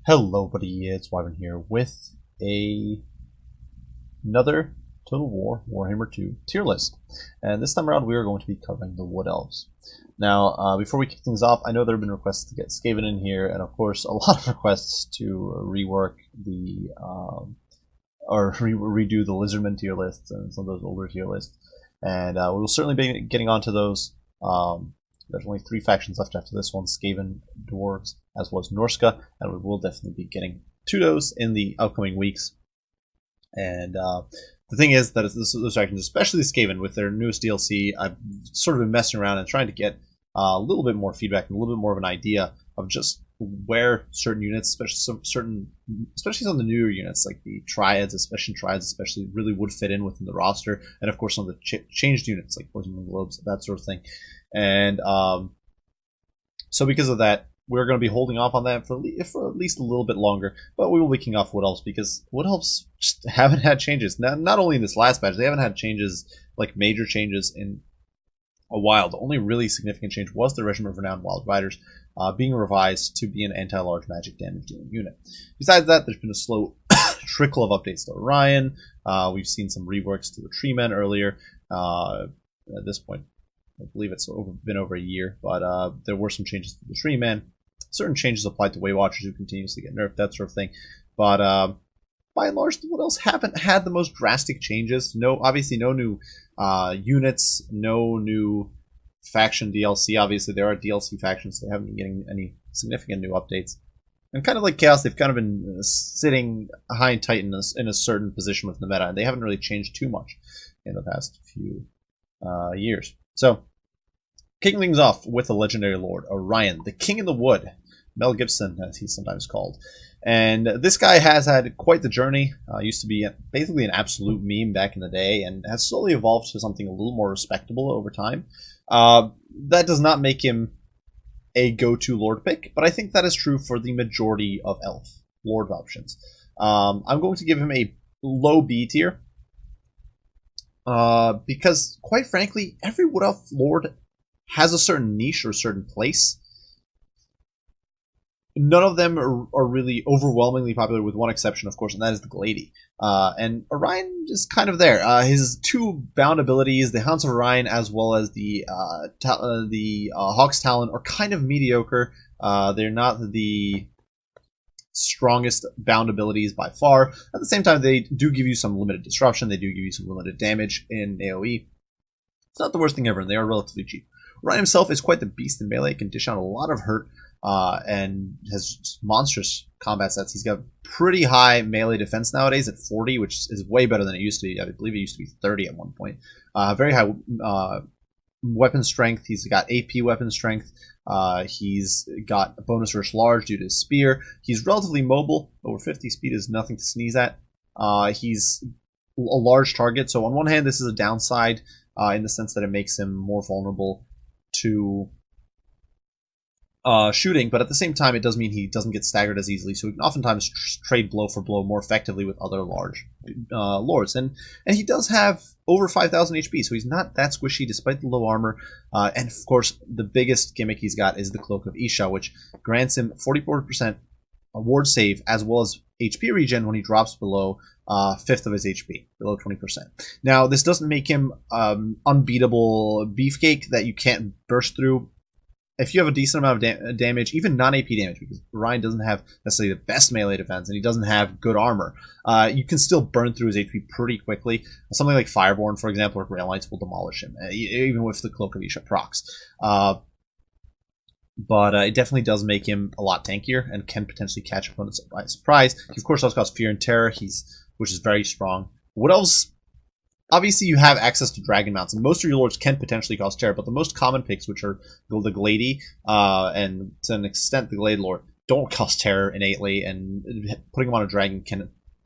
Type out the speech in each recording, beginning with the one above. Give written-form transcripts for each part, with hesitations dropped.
Hello, buddy. It's Wyvern here with another Total War Warhammer 2 tier list. And this time around, we are going to be covering the Wood Elves. Now, before we kick things off, I know there have been requests to get Skaven in here, and of course, a lot of requests to rework the redo the Lizardmen tier lists and some of those older tier lists. And we will certainly be getting onto those. There's only 3 factions left after this one: Skaven, Dwarves, as well as Norska, and we will definitely be getting to those in the upcoming weeks. And the thing is that those factions, especially Skaven, with their newest DLC, I've sort of been messing around and trying to get a little bit more feedback and a little bit more of an idea of just where certain units, especially some of the newer units like the Dryads, especially really would fit in within the roster, and of course some of the changed units like Poison and Globes, that sort of thing. And so because of that, we're going to be holding off on that for at least a little bit longer, but we will be kicking off Wood Elves because Wood Elves just haven't had changes. Not only in this last patch, they haven't had changes, like major changes, in a while. The only really significant change was the Regiment of Renown Glade Riders being revised to be an anti-large magic damage dealing unit. Besides that, there's been a slow trickle of updates to Orion. We've seen some reworks to the Tree Men earlier. At this point, I believe it's been over a year, but there were some changes to the Tree Men. Certain changes applied to Waywatchers who continuously get nerfed, that sort of thing. But by and large, the Wood Elves haven't had the most drastic changes. Obviously no new units, no new faction DLC. Obviously, there are DLC factions. They haven't been getting any significant new updates. And kind of like Chaos, they've kind of been sitting high and tight in a certain position with the meta, and they haven't really changed too much in the past few years. So, kicking things off with the legendary lord, Orion, the King in the Wood, Mel Gibson, as he's sometimes called. And this guy has had quite the journey. Used to be basically an absolute meme back in the day, and has slowly evolved to something a little more respectable over time. That does not make him a go-to lord pick, but I think that is true for the majority of elf lord options. I'm going to give him a low B tier, because, quite frankly, every Wood Elf lord has a certain niche or a certain place. None of them are really overwhelmingly popular, with one exception, of course, and that is the Glady. And Orion is kind of there. His 2 bound abilities, the Hounds of Orion as well as the Hawk's Talon, are kind of mediocre. They're not the strongest bound abilities by far. At the same time, they do give you some limited disruption. They do give you some limited damage in AoE. It's not the worst thing ever, and they are relatively cheap. Orion himself is quite the beast in melee. He can dish out a lot of hurt, and has monstrous combat stats. He's got pretty high melee defense nowadays at 40, which is way better than it used to be. I believe it used to be 30 at one point. Very high weapon strength. He's got AP weapon strength. He's got a bonus rush large due to his spear. He's relatively mobile. Over 50 speed is nothing to sneeze at. He's a large target, so on one hand, this is a downside in the sense that it makes him more vulnerable to shooting, but at the same time, it does mean he doesn't get staggered as easily, so he can oftentimes trade blow for blow more effectively with other large lords. And he does have over 5,000 HP, so he's not that squishy despite the low armor. And of course, the biggest gimmick he's got is the Cloak of Isha, which grants him 44% ward save as well as HP regen when he drops below 1/5 of his HP, below 20%. Now, this doesn't make him unbeatable beefcake that you can't burst through. If you have a decent amount of damage, even non-AP damage, because Orion doesn't have necessarily the best melee defense, and he doesn't have good armor, you can still burn through his HP pretty quickly. Something like Fireborn, for example, or Grail Knights will demolish him, even with the Cloak of Isha procs. But it definitely does make him a lot tankier, and can potentially catch opponents by surprise. He, of course, also causes Fear and Terror, which is very strong. Wood Elves, obviously, you have access to Dragon Mounts, and most of your lords can potentially cause terror, but the most common picks, which are the Glady, and to an extent the Glade Lord, don't cause terror innately, and putting them on a dragon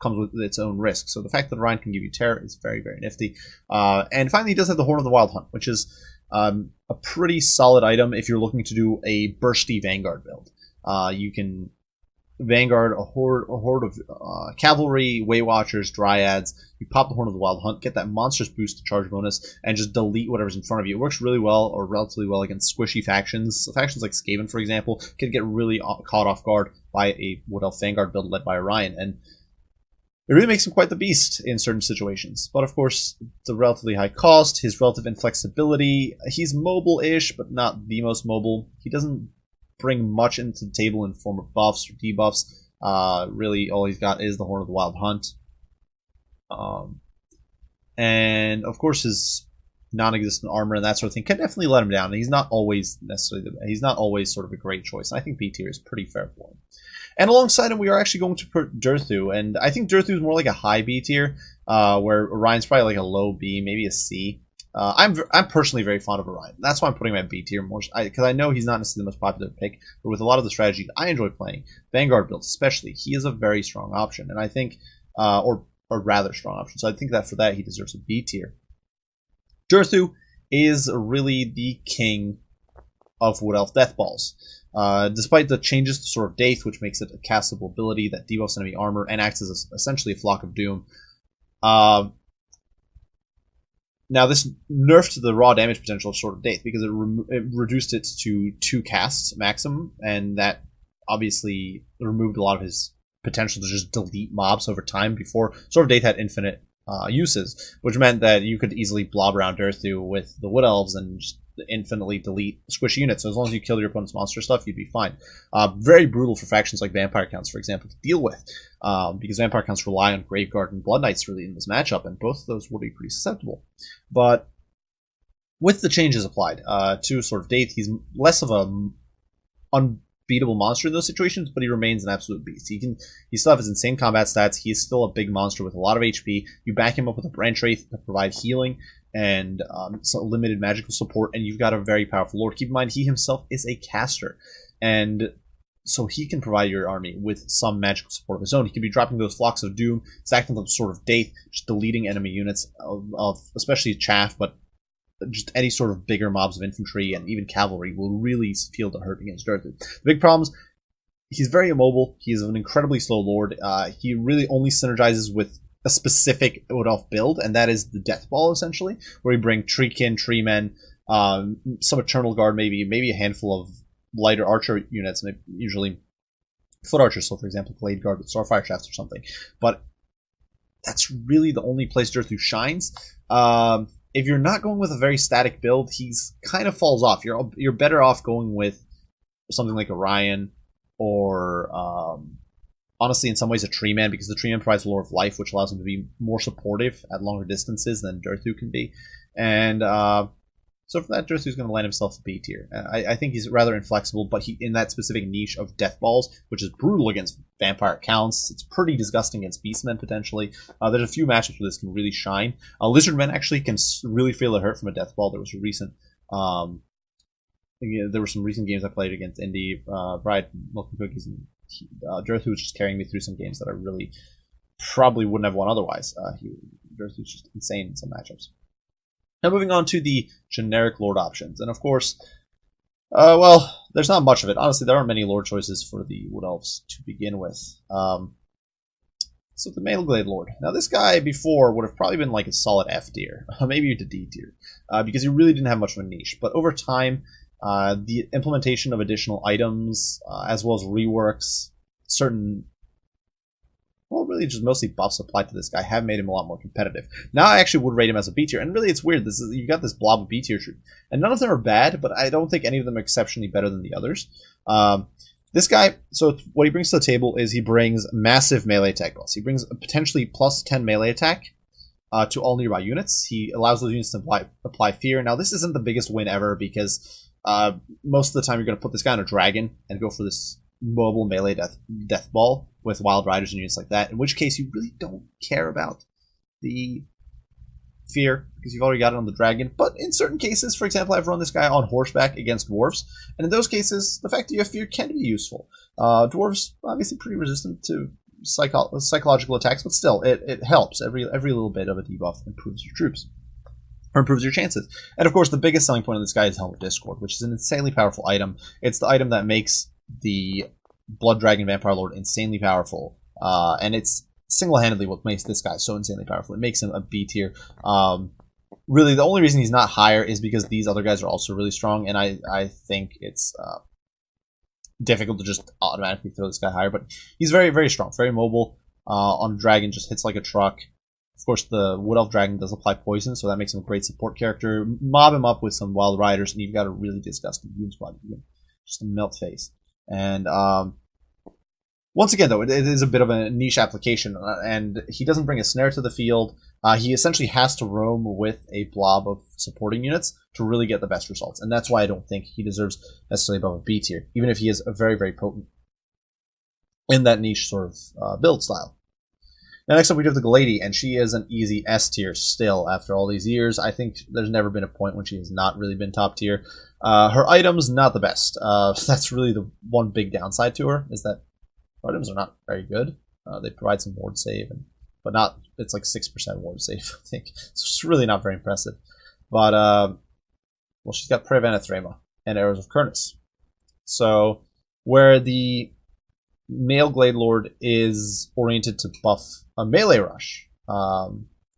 comes with its own risk. So the fact that Orion can give you terror is very, very nifty. And finally, he does have the Horn of the Wild Hunt, which is a pretty solid item if you're looking to do a bursty Vanguard build. You can Vanguard, a horde of cavalry, Waywatchers, Dryads. You pop the Horn of the Wild Hunt, get that monstrous boost to charge bonus, and just delete whatever's in front of you. It works really well, or relatively well, against squishy factions. So factions like Skaven, for example, can get really caught off guard by a Wood Elf Vanguard build led by Orion, and it really makes him quite the beast in certain situations. But of course, the relatively high cost, his relative inflexibility, he's mobile-ish, but not the most mobile. He doesn't bring much into the table in form of buffs or debuffs. Really, all he's got is the Horn of the Wild Hunt. And of course, his non-existent armor and that sort of thing can definitely let him down. He's not always sort of a great choice. And I think B tier is pretty fair for him. And alongside him, we are actually going to put Durthu, and I think Durthu is more like a high B tier, where Orion's probably like a low B, maybe a C. I'm personally very fond of Orion. That's why I'm putting him at B tier more, because I know he's not necessarily the most popular pick, but with a lot of the strategies I enjoy playing, Vanguard builds especially, he is a very strong option, and I think, or a rather strong option. So I think that for that he deserves a B tier. Durthu is really the king of Wood Elf Death Balls. Despite the changes to Sword of Daith, which makes it a castable ability that debuffs enemy armor and acts as essentially a Flock of Doom. Now this nerfed the raw damage potential of Sword of Daith because it reduced it to 2 casts maximum, and that obviously removed a lot of his potential to just delete mobs over time. Before, Sword of Daith had infinite uses, which meant that you could easily blob around Durthu with the Wood Elves and just infinitely delete squishy units. So as long as you kill your opponent's monster stuff, you'd be fine. Very brutal for factions like Vampire Counts, for example, to deal with, because Vampire Counts rely on Graveguard and Blood Knights really in this matchup, and both of those would be pretty susceptible. But with the changes applied to Sword of Daith, he's less of a unbeatable monster in those situations, but he remains an absolute beast. He still has his insane combat stats. He is still a big monster with a lot of HP. You back him up with a Branchwraith to provide healing and some limited magical support, and you've got a very powerful lord. Keep in mind, he himself is a caster, and so he can provide your army with some magical support of his own. He could be dropping those Flocks of Doom, stacking them Sword of Daith, just deleting enemy units of especially chaff, but just any sort of bigger mobs of infantry and even cavalry will really feel the hurt against Durthu. The big problems, he's very immobile. He's an incredibly slow lord. He really only synergizes with a specific Wood Elf build, and that is the Death Ball, essentially, where you bring Treekin, Treemen, some Eternal Guard, maybe a handful of lighter archer units, usually foot archers, so for example, Glade Guard with Starfire Shafts or something. But that's really the only place Durthu shines. If you're not going with a very static build, he's kind of falls off. You're better off going with something like Orion, or honestly, in some ways, a Tree Man, because the Tree Man provides Lore of Life, which allows him to be more supportive at longer distances than Durthu can be. And so for that, Durthu's going to land himself a B tier. I think he's rather inflexible, but he in that specific niche of Death Balls, which is brutal against Vampire Counts. It's pretty disgusting against Beastmen, potentially. There's a few matchups where this can really shine. Lizardmen actually can really feel the hurt from a Death Ball. There was a recent... there were some recent games I played against Indy, Bride, Milk and Cookies, and Durthu was just carrying me through some games that I really probably wouldn't have won otherwise. Durthu was just insane in some matchups. Now moving on to the generic Lord options. And of course, well, there's not much of it. Honestly, there aren't many Lord choices for the Wood Elves to begin with. So the Male Glade Lord. Now this guy before would have probably been like a solid F tier, maybe to D tier, because he really didn't have much of a niche. But over time, the implementation of additional items, as well as reworks, certain, well, really just mostly buffs applied to this guy, have made him a lot more competitive. Now I actually would rate him as a B tier, and really it's weird. You got this blob of B tier troop, and none of them are bad, but I don't think any of them are exceptionally better than the others. This guy, so what he brings to the table is he brings massive melee attack buffs. He brings a potentially plus 10 melee attack to all nearby units. He allows those units to apply fear. Now this isn't the biggest win ever, because most of the time you're going to put this guy on a dragon and go for this mobile melee death ball with Wild Riders and units like that, in which case you really don't care about the fear because you've already got it on the dragon. But in certain cases, for example, I've run this guy on horseback against dwarves, and in those cases the fact that you have fear can be useful. Dwarves obviously pretty resistant to psychological attacks, but still it helps. Every little bit of a debuff improves your troops, or improves your chances. And of course the biggest selling point of this guy is Helm of Discord, which is an insanely powerful item. It's the item that makes the Blood Dragon Vampire Lord insanely powerful. And it's single-handedly what makes this guy so insanely powerful. It makes him a B tier. Really, the only reason he's not higher is because these other guys are also really strong, and I think it's difficult to just automatically throw this guy higher. But he's very, very strong, very mobile. On Dragon, just hits like a truck. Of course, the Wood Elf Dragon does apply poison, so that makes him a great support character. Mob him up with some Wild Riders, and you've got a really disgusting Goon Squad. Just a melt face. And once again, though, it is a bit of a niche application, and he doesn't bring a snare to the field. He essentially has to roam with a blob of supporting units to really get the best results, and that's why I don't think he deserves necessarily above a B tier, even if he is a very, very potent in that niche sort of build style. Now, next up, we do have the Glady, and she is an easy S tier still after all these years. I think there's never been a point when she has not really been top tier. Her items, not the best. That's really the one big downside to her, is that her items are not very good. They provide some ward save, but not, it's like 6% ward save, I think. So it's really not very impressive. But, well, she's got Prayer of Anathema and Arrows of Kurnus. So, where the male Glade Lord is oriented to buff a melee rush,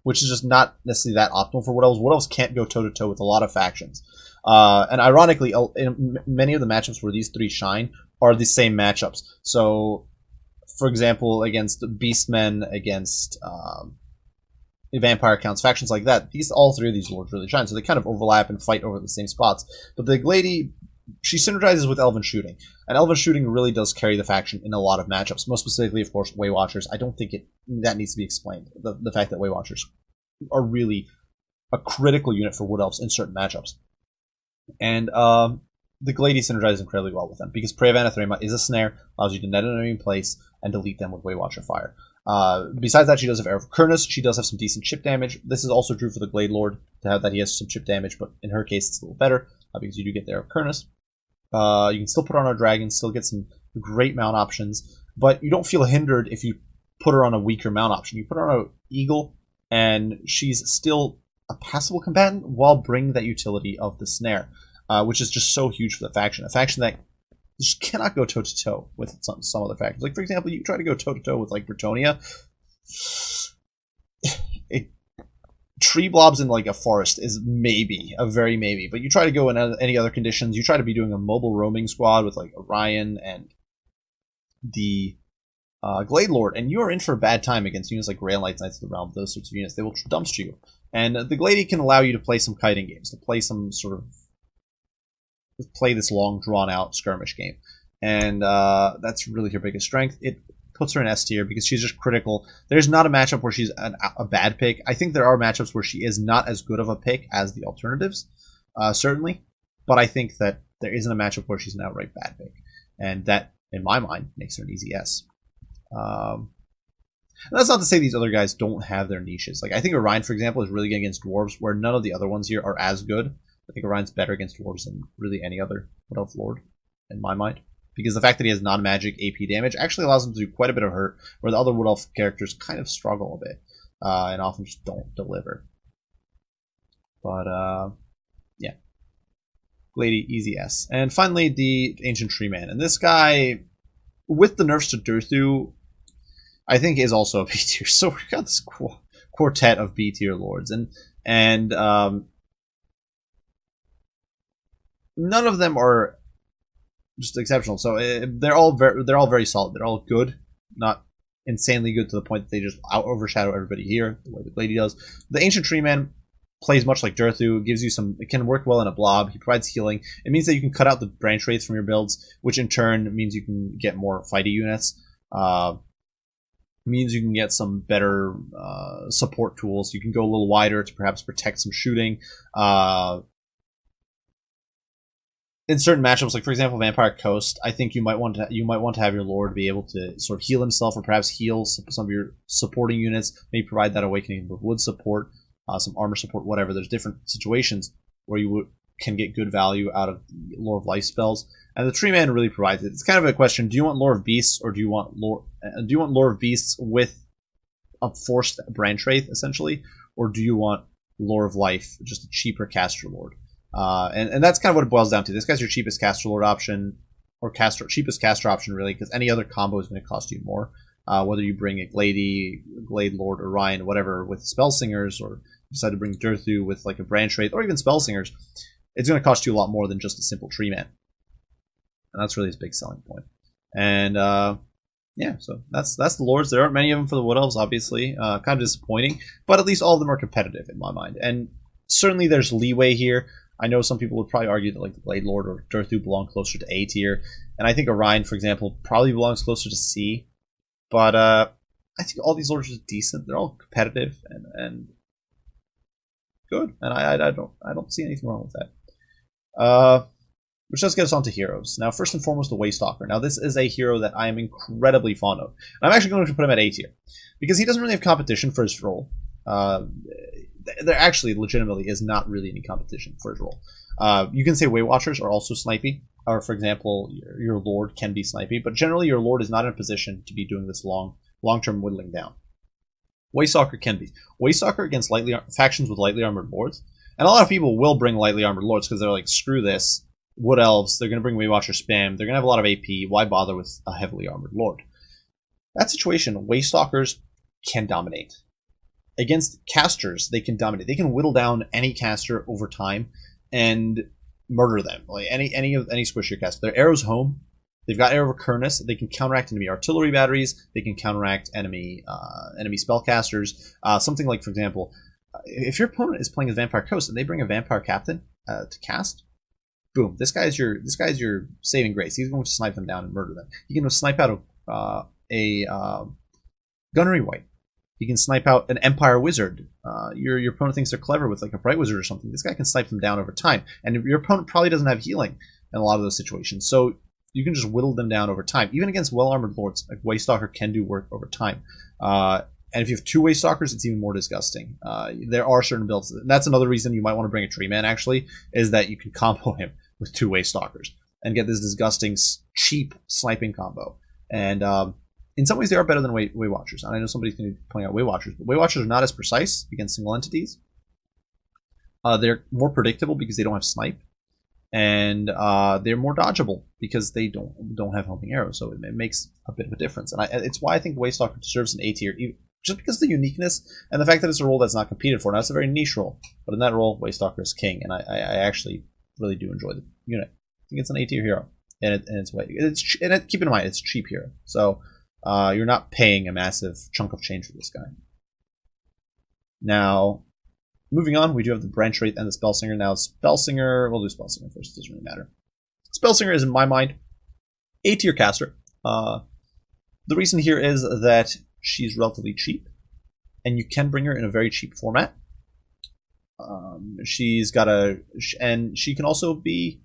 which is just not necessarily that optimal for Wood Elves. Wood Elves can't go toe-to-toe with a lot of factions. And ironically, in many of the matchups where these three shine are the same matchups. So, for example, against Beastmen, against Vampire Counts, factions like that, all three of these lords really shine. So they kind of overlap and fight over the same spots. But the Glady, she synergizes with Elven Shooting. And Elven Shooting really does carry the faction in a lot of matchups. Most specifically, of course, Waywatchers. I don't think that needs to be explained. The fact that Waywatchers are really a critical unit for Wood Elves in certain matchups. And the Glady synergizes incredibly well with them, because Prayer of Anathema is a snare, allows you to net an enemy in place, and delete them with Waywatcher Fire. Besides that, she does have Arrow of Kurnus. She does have some decent chip damage. This is also true for the Glade Lord, to have that he has some chip damage, but in her case it's a little better, because you do get the Arrow of Kurnus. You can still put her on a dragon, still get some great mount options, but you don't feel hindered if you put her on a weaker mount option. You put her on an eagle, and she's still a passable combatant while bringing that utility of the snare, which is just so huge for the faction. A faction that just cannot go toe-to-toe with some other factions. Like, for example, you try to go toe-to-toe with, like, Bretonnia. Tree blobs in, like, a forest is maybe, a very maybe. But you try to go in any other conditions. You try to be doing a mobile roaming squad with, like, Orion and the Glade Lord, and you are in for a bad time against units like Grail Knights, Knights of the Realm, those sorts of units. They will dumpster you. And the Glady can allow you to play some kiting games, to play some sort of play this long, drawn-out skirmish game. And that's really her biggest strength. It puts her in S tier because she's just critical. There's not a matchup where she's a bad pick. I think there are matchups where she is not as good of a pick as the alternatives, certainly. But I think that there isn't a matchup where she's an outright bad pick. And that, in my mind, makes her an easy S. And that's not to say these other guys don't have their niches. Like, I think Orion, for example, is really good against dwarves, where none of the other ones here are as good. I think Orion's better against dwarves than really any other Wood Elf Lord, in my mind. Because the fact that he has non-magic AP damage actually allows him to do quite a bit of hurt, where the other Wood Elf characters kind of struggle a bit, and often just don't deliver. But, yeah. Glady, easy S. And finally, the Ancient Tree Man. And this guy, with the nerfs to Durthu, I think is also a B tier. So we've got this quartet of B tier lords, and none of them are just exceptional. So they're all very solid. They're all good, not insanely good to the point that they just overshadow everybody here, the way the Glady does. The Ancient Tree Man plays much like Durthu, gives you some. It can work well in a blob. He provides healing. It means that you can cut out the Branchwraiths from your builds, which in turn means you can get more fighty units. Means you can get some better support tools. You can go a little wider to perhaps protect some shooting. In certain matchups, like for example Vampire Coast, I think you might want to have your Lord be able to sort of heal himself, or perhaps heal some of your supporting units. Maybe provide that awakening with wood support, some armor support, whatever. There's different situations where you can get good value out of the Lore of Life spells, and the Tree Man really provides it. It's kind of a question: do you want Lore of Beasts, or do you want Lore of Beasts with a forced Branchwraith essentially, or do you want Lore of Life, just a cheaper caster Lord? And that's kind of what it boils down to. This guy's your cheapest caster Lord option. or caster, cheapest caster option really, because any other combo is going to cost you more. Whether you bring a Glady, Glade Lord, Orion, whatever, with Spellsingers, or decide to bring Durthu with like a Branchwraith, or even Spellsingers, it's going to cost you a lot more than just a simple tree man. And that's really his big selling point. And yeah, so that's the lords. There aren't many of them for the Wood Elves, obviously. Kind of disappointing, but at least all of them are competitive in my mind. And certainly there's leeway here. I know some people would probably argue that like the Glade Lord or Durthu belong closer to A tier, and I think Orion, for example, probably belongs closer to C. But I think all these lords are decent. They're all competitive and good, and I don't see anything wrong with that. Which does get us on to heroes. Now, first and foremost, the Waystalker. Now, this is a hero that I am incredibly fond of. And I'm actually going to put him at A tier because he doesn't really have competition for his role. There actually legitimately is not really any competition for his role. You can say Waywatchers are also snipey, or for example, your Lord can be snipey, but generally your Lord is not in a position to be doing this long-term whittling down. Waystalker can be. Waystalker against factions with lightly armored lords, and a lot of people will bring lightly armored lords because they're like, screw this, Wood Elves, they're going to bring Waywatcher spam, they're going to have a lot of AP, why bother with a heavily armored lord? That situation, Waystalkers can dominate. Against casters, they can dominate. They can whittle down any caster over time and murder them. Like any squishier caster. Their arrows home. They've got arrow recurrence. They can counteract enemy artillery batteries. They can counteract enemy spellcasters. Something like, for example, if your opponent is playing as Vampire Coast and they bring a Vampire Captain to cast, boom! This guy's your saving grace. He's going to snipe them down and murder them. He can snipe out a Gunnery Wight. He can snipe out an Empire Wizard. Your opponent thinks they're clever with like a Bright Wizard or something. This guy can snipe them down over time. And your opponent probably doesn't have healing in a lot of those situations. So you can just whittle them down over time. Even against well-armored lords, like Waystalker can do work over time. And if you have two Waystalkers, it's even more disgusting. There are certain builds. And that's another reason you might want to bring a Tree Man, actually, is that you can combo him with two Waystalkers and get this disgusting, cheap sniping combo. And in some ways, they are better than Waywatchers. And I know somebody's going to be pointing out Waywatchers, but Waywatchers are not as precise against single entities. They're more predictable because they don't have snipe, and they're more dodgeable because they don't have homing arrows. So it makes a bit of a difference, and it's why I think Waystalker deserves an A tier, just because of the uniqueness and the fact that it's a role that's not competed for. Now, it's a very niche role, but in that role, Waystalker is king, and I actually really do enjoy the unit. I think it's an A tier hero in its way. Keep in mind, it's a cheap hero, so. You're not paying a massive chunk of change for this guy. Now, moving on, we do have the Branchwraith and the Spellsinger. Now, Spellsinger, we'll do Spellsinger first, it doesn't really matter. Spellsinger is, in my mind, A tier caster. The reason here is that she's relatively cheap, and you can bring her in a very cheap format. And she can also be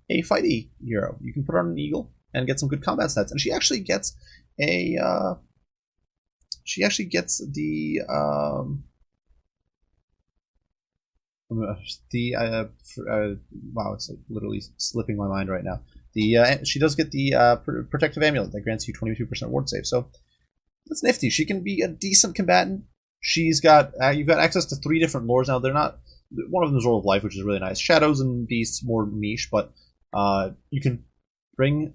a fighty hero. You can put her on an eagle and get some good combat stats, and she actually gets wow, it's like literally slipping my mind right now. She does get the protective amulet that grants you 22% ward save, so that's nifty. She can be a decent combatant. She's got you've got access to 3 different lords now. They're not, one of them is Roll of Life, which is really nice. Shadows and Beasts more niche, but you can bring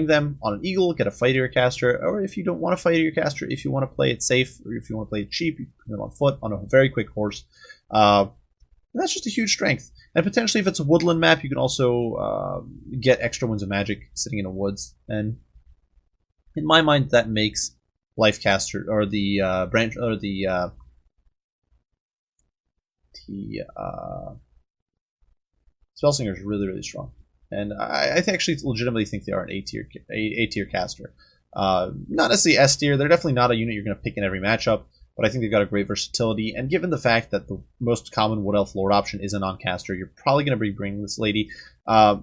them on an eagle, get a fighter caster, or if you don't want a fighter caster, if you want to play it safe, or if you want to play it cheap, you can put them on foot on a very quick horse. And that's just a huge strength. And potentially, if it's a woodland map, you can also get extra Winds of Magic sitting in the woods. And in my mind, that makes Lifecaster or the Spellsinger is really, really strong. And I actually legitimately think they are an A tier caster. Not necessarily S tier. They're definitely not a unit you're going to pick in every matchup, but I think they've got a great versatility. And given the fact that the most common Wood Elf Lord option is a non-caster, you're probably going to be bringing this lady. The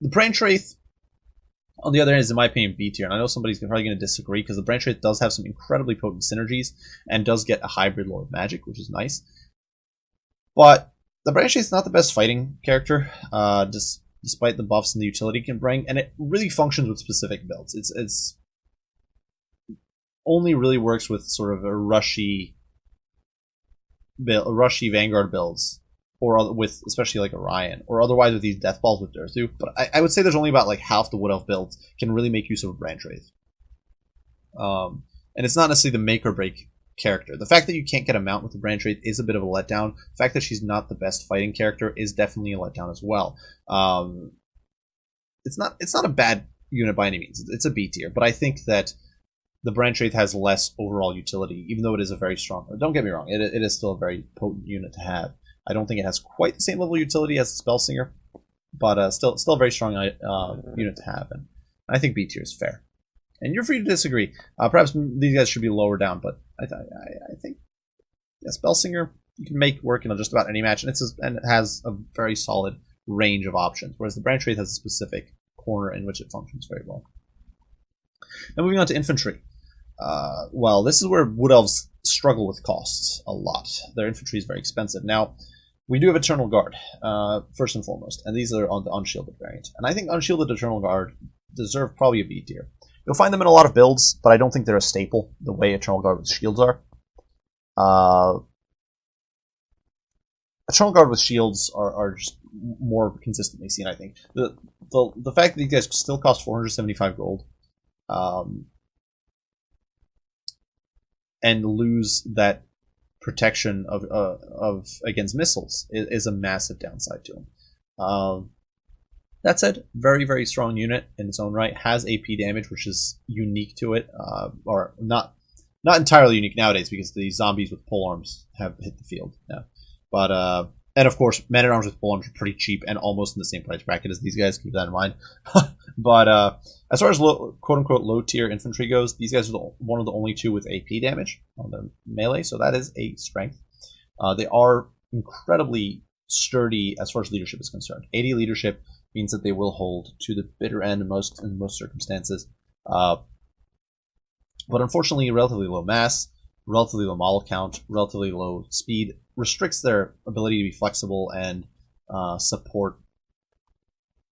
Branchwraith, on the other hand, is in my opinion B tier. And I know somebody's probably going to disagree because the Branchwraith does have some incredibly potent synergies and does get a hybrid Lord of Magic, which is nice. But the Branchwraith is not the best fighting character. Despite the buffs and the utility it can bring, and it really functions with specific builds. It's only really works with sort of a rushy Vanguard builds, or with especially like Orion, or otherwise with these death balls with Durthu. But I would say there's only about like half the Wood Elf builds can really make use of a Branchwraith. And it's not necessarily the make or break character. The fact that you can't get a mount with the Branchwraith is a bit of a letdown. The fact that she's not the best fighting character is definitely a letdown as well. It's not a bad unit by any means. It's a B tier, but I think that the Branchwraith has less overall utility, even though it is a very strong. Don't get me wrong, it is still a very potent unit to have. I don't think it has quite the same level of utility as the Spellsinger, but still a very strong unit to have, and I think B tier is fair. And you're free to disagree. Perhaps these guys should be lower down, but I think Spellsinger you can make work in just about any match, and it has a very solid range of options, whereas the Branchwraith has a specific corner in which it functions very well. Now moving on to Infantry. Well, this is where Wood Elves struggle with costs a lot. Their infantry is very expensive. Now, we do have Eternal Guard, first and foremost, and these are on the Unshielded variant. And I think Unshielded Eternal Guard deserve probably a B tier. You'll find them in a lot of builds, but I don't think they're a staple the way Eternal Guard with shields are. Eternal Guard with shields are just more consistently seen, I think. The fact that these guys still cost 475 gold, and lose that protection of against missiles is a massive downside to them. That said, very, very strong unit in its own right. Has AP damage, which is unique to it, or not entirely unique nowadays because the zombies with polearms have hit the field now. But and of course, men-at-arms with polearms are pretty cheap and almost in the same price bracket as these guys. Keep that in mind. But as far as quote-unquote low-tier infantry goes, these guys are one of the only two with AP damage on their melee, so that is a strength. They are incredibly sturdy as far as leadership is concerned. 80 leadership means that they will hold to the bitter end in most circumstances. But unfortunately, relatively low mass, relatively low model count, relatively low speed restricts their ability to be flexible and support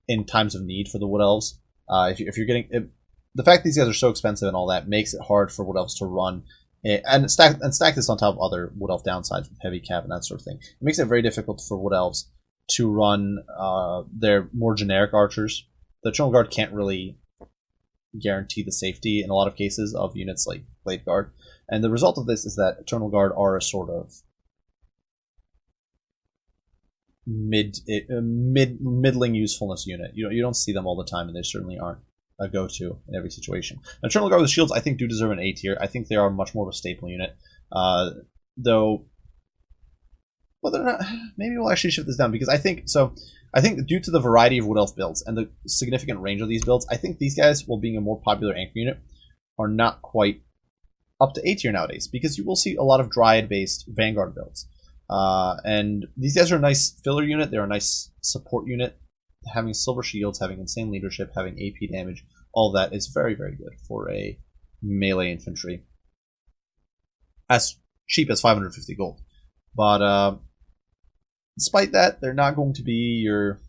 in times of need for the Wood Elves. If you're getting the fact that these guys are so expensive and all that makes it hard for Wood Elves to run and stack this on top of other Wood Elf downsides with heavy cap and that sort of thing. It makes it very difficult for Wood Elves to run their more generic archers. The Eternal Guard can't really guarantee the safety in a lot of cases of units like Glade Guard, and the result of this is that Eternal Guard are a sort of middling usefulness unit. You don't see them all the time, and they certainly aren't a go-to in every situation. Now, Eternal Guard with shields, I think, do deserve an A tier. I think they are much more of a staple unit, though. Whether or not, maybe we'll actually shift this down because I think due to the variety of Wood Elf builds and the significant range of these builds, I think these guys, while being a more popular anchor unit, are not quite up to A tier nowadays because you will see a lot of Dryad-based Vanguard builds. And these guys are a nice filler unit. They're a nice support unit. Having silver shields, having insane leadership, having AP damage, all that is very, very good for a melee infantry. As cheap as 550 gold. But despite that, they're not going to be they're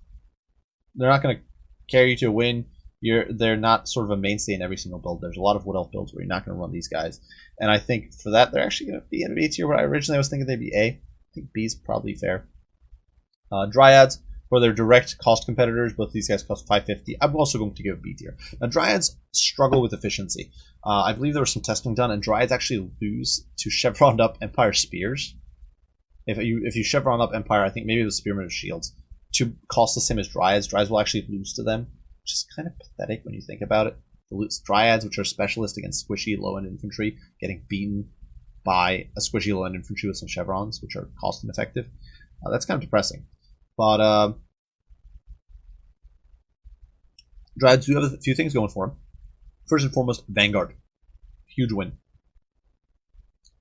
not going to carry you to a win. They're not sort of a mainstay in every single build. There's a lot of Wood Elf builds where you're not going to run these guys. And I think for that, they're actually going to be in A tier, where I originally was thinking they'd be A. I think B is probably fair. Dryads, for their direct cost competitors, both these guys cost 550. I'm also going to give B tier. Now, Dryads struggle with efficiency. I believe there was some testing done, and Dryads actually lose to chevroned up Empire Spears. If you chevron up Empire, I think maybe the Spearmen of Shields, to cost the same as Dryads. Dryads will actually lose to them, which is kind of pathetic when you think about it. The Dryads, which are specialists against squishy low-end infantry, getting beaten by a squishy low-end infantry with some chevrons, which are cost ineffective. That's kind of depressing. But Dryads do have a few things going for them. First and foremost, Vanguard. Huge win.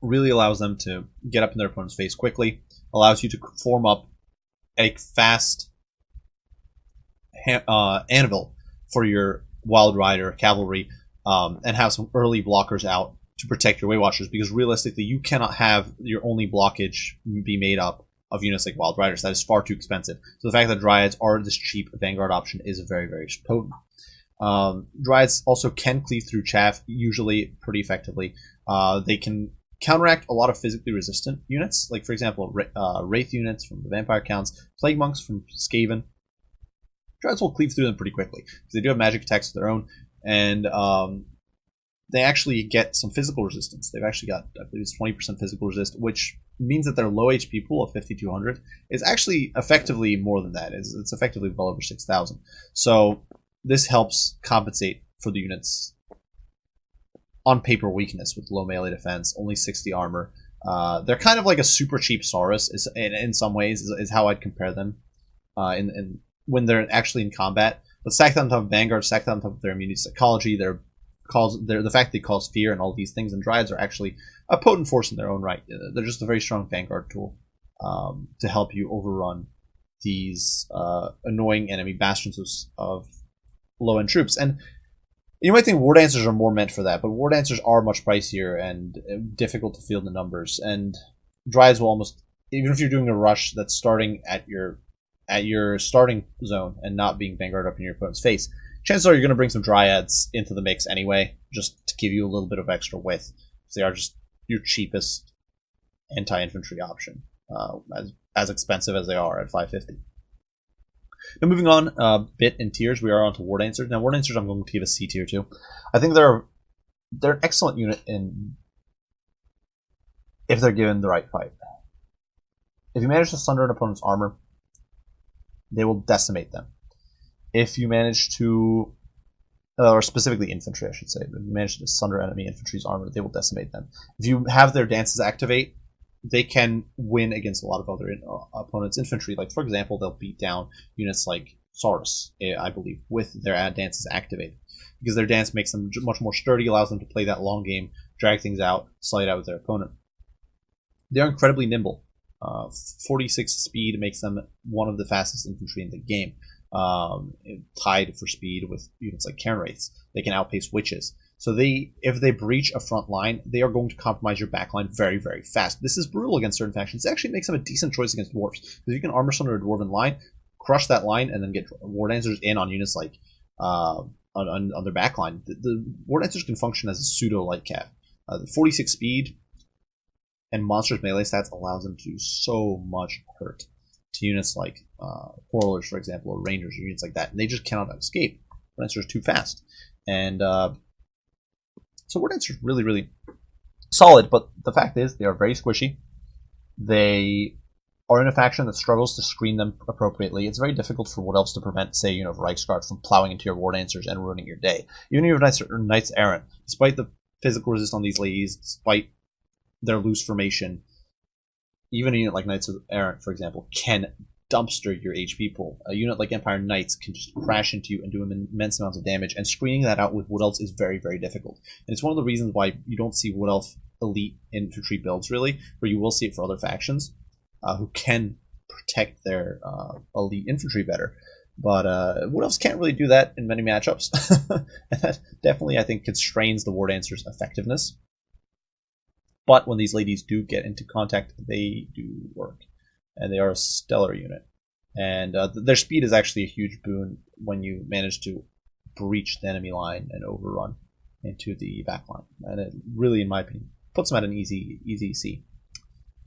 Really allows them to get up in their opponent's face quickly. Allows you to form up a fast anvil for your Wild Rider cavalry and have some early blockers out to protect your Waywatchers, because realistically you cannot have your only blockage be made up of units like Wild Riders. That is far too expensive. So the fact that Dryads are this cheap Vanguard option is very, very potent. Dryads also can cleave through chaff, usually pretty effectively. They can counteract a lot of physically resistant units, like for example, Wraith units from the Vampire Counts, Plague Monks from Skaven. Dryads will cleave through them pretty quickly because they do have magic attacks of their own, and they actually get some physical resistance. They've actually got, I believe it's 20% physical resist, which means that their low HP pool of 5,200 is actually effectively more than that. It's effectively well over 6,000. So this helps compensate for the units on paper weakness with low melee defense, only 60 armor. They're kind of like a super cheap Saurus in some ways is how I'd compare them when they're actually in combat. But stack them on top of Vanguard, stack them on top of their immunity to psychology, the fact they cause fear and all these things, and Dryads are actually a potent force in their own right. They're just a very strong Vanguard tool to help you overrun these annoying enemy bastions of low-end troops. And you might think War Dancers are more meant for that, but War Dancers are much pricier and difficult to field in numbers. And Dryads will almost, even if you're doing a rush that's starting at your starting zone and not being Vanguard up in your opponent's face, chances are you're going to bring some Dryads into the mix anyway, just to give you a little bit of extra width. Because they are just your cheapest anti-infantry option, as expensive as they are at 550. Now moving on a bit in tiers, we are on to War Dancers. Now War Dancers I'm going to give a C tier too. I think they're an excellent unit if they're given the right fight. If you manage to sunder an opponent's armor, they will decimate them. If you manage to, or specifically infantry I should say, if you manage to sunder enemy infantry's armor, they will decimate them. If you have their dances activate, they can win against a lot of other opponents' infantry. Like, for example, they'll beat down units like Saurus, I believe, with their dances activated. Because their dance makes them much more sturdy, allows them to play that long game, drag things out, slide out with their opponent. They are incredibly nimble. 46 speed makes them one of the fastest infantry in the game. Tied for speed with units like Wraiths. They can outpace witches. So if they breach a front line, they are going to compromise your backline very, very fast. This is brutal against certain factions. It actually makes them a decent choice against dwarves. Because you can armor sunder a dwarven line, crush that line, and then get War Dancers in on units like on their backline. The War Dancers can function as a pseudo light cav. 46 speed and monstrous melee stats allows them to do so much hurt to units like Quarrelers, for example, or Rangers, or units like that. And they just cannot escape. War Dancers are too fast. And so War Dancers are really, really solid, but the fact is they are very squishy. They are in a faction that struggles to screen them appropriately. It's very difficult for Wood Elves to prevent, say, Reichsguard from plowing into your War Dancers and ruining your day. Even if you have Knights Errant, despite the physical resist on these ladies, despite their loose formation, even a unit like Knights Errant, for example, can dumpster your HP pool. A unit like Empire Knights can just crash into you and do immense amounts of damage, and screening that out with Wood Elves is very, very difficult. And it's one of the reasons why you don't see Wood Elf elite infantry builds, really, where you will see it for other factions who can protect their elite infantry better. But Wood Elves can't really do that in many matchups. And that definitely, I think, constrains the War Dancer's effectiveness. But when these ladies do get into contact, they do work. And they are a stellar unit. And their speed is actually a huge boon when you manage to breach the enemy line and overrun into the back line. And it really, in my opinion, puts them at an easy C.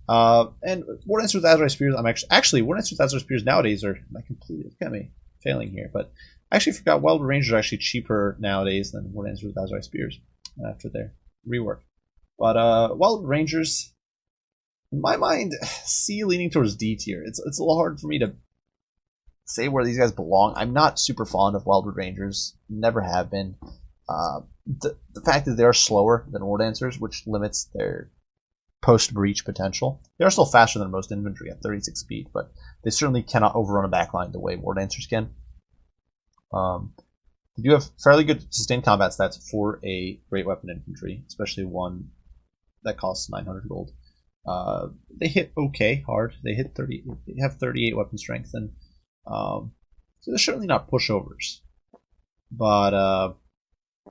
And War Dancers with Azure Spears, I'm actually War Dancers with Azure Spears nowadays are completely kind of failing here. But I actually forgot Wild Rangers are actually cheaper nowadays than War Dancers with Azure Spears after their rework. But Wild Rangers, in my mind, C leaning towards D tier. It's a little hard for me to say where these guys belong. I'm not super fond of Wildwood Rangers. Never have been. The fact that they are slower than War Dancers, which limits their post-breach potential. They are still faster than most infantry at 36 speed, but they certainly cannot overrun a backline the way War Dancers can. They do have fairly good sustained combat stats for a great weapon infantry, especially one that costs 900 gold. They hit okay hard. They hit 30. They have 38 weapon strength, and so they're certainly not pushovers. But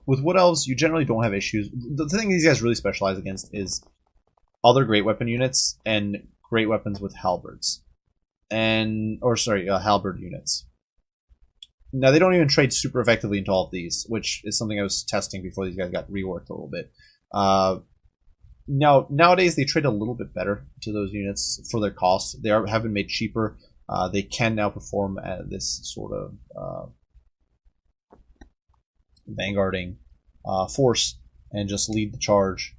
with Wood Elves, you generally don't have issues. The thing these guys really specialize against is other great weapon units and great weapons with halberds, halberd units. Now they don't even trade super effectively into all of these, which is something I was testing before these guys got reworked a little bit. Now, nowadays they trade a little bit better to those units for their cost. They have been made cheaper. They can now perform at this sort of vanguarding force and just lead the charge.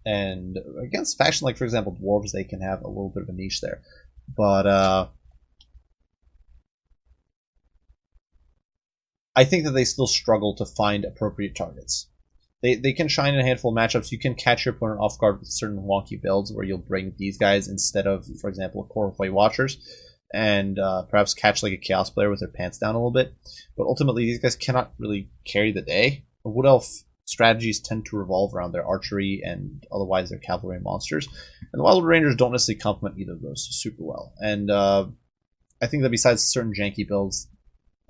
And against faction like, for example, dwarves, they can have a little bit of a niche there. But I think that they still struggle to find appropriate targets. They can shine in a handful of matchups. You can catch your opponent off guard with certain wonky builds where you'll bring these guys instead of, for example, a core of Waywatchers, and perhaps catch like a Chaos player with their pants down a little bit. But ultimately, these guys cannot really carry the day. Wood Elf strategies tend to revolve around their archery and otherwise their cavalry and monsters. And the Wildwood Rangers don't necessarily complement either of those super well. And I think that besides certain janky builds,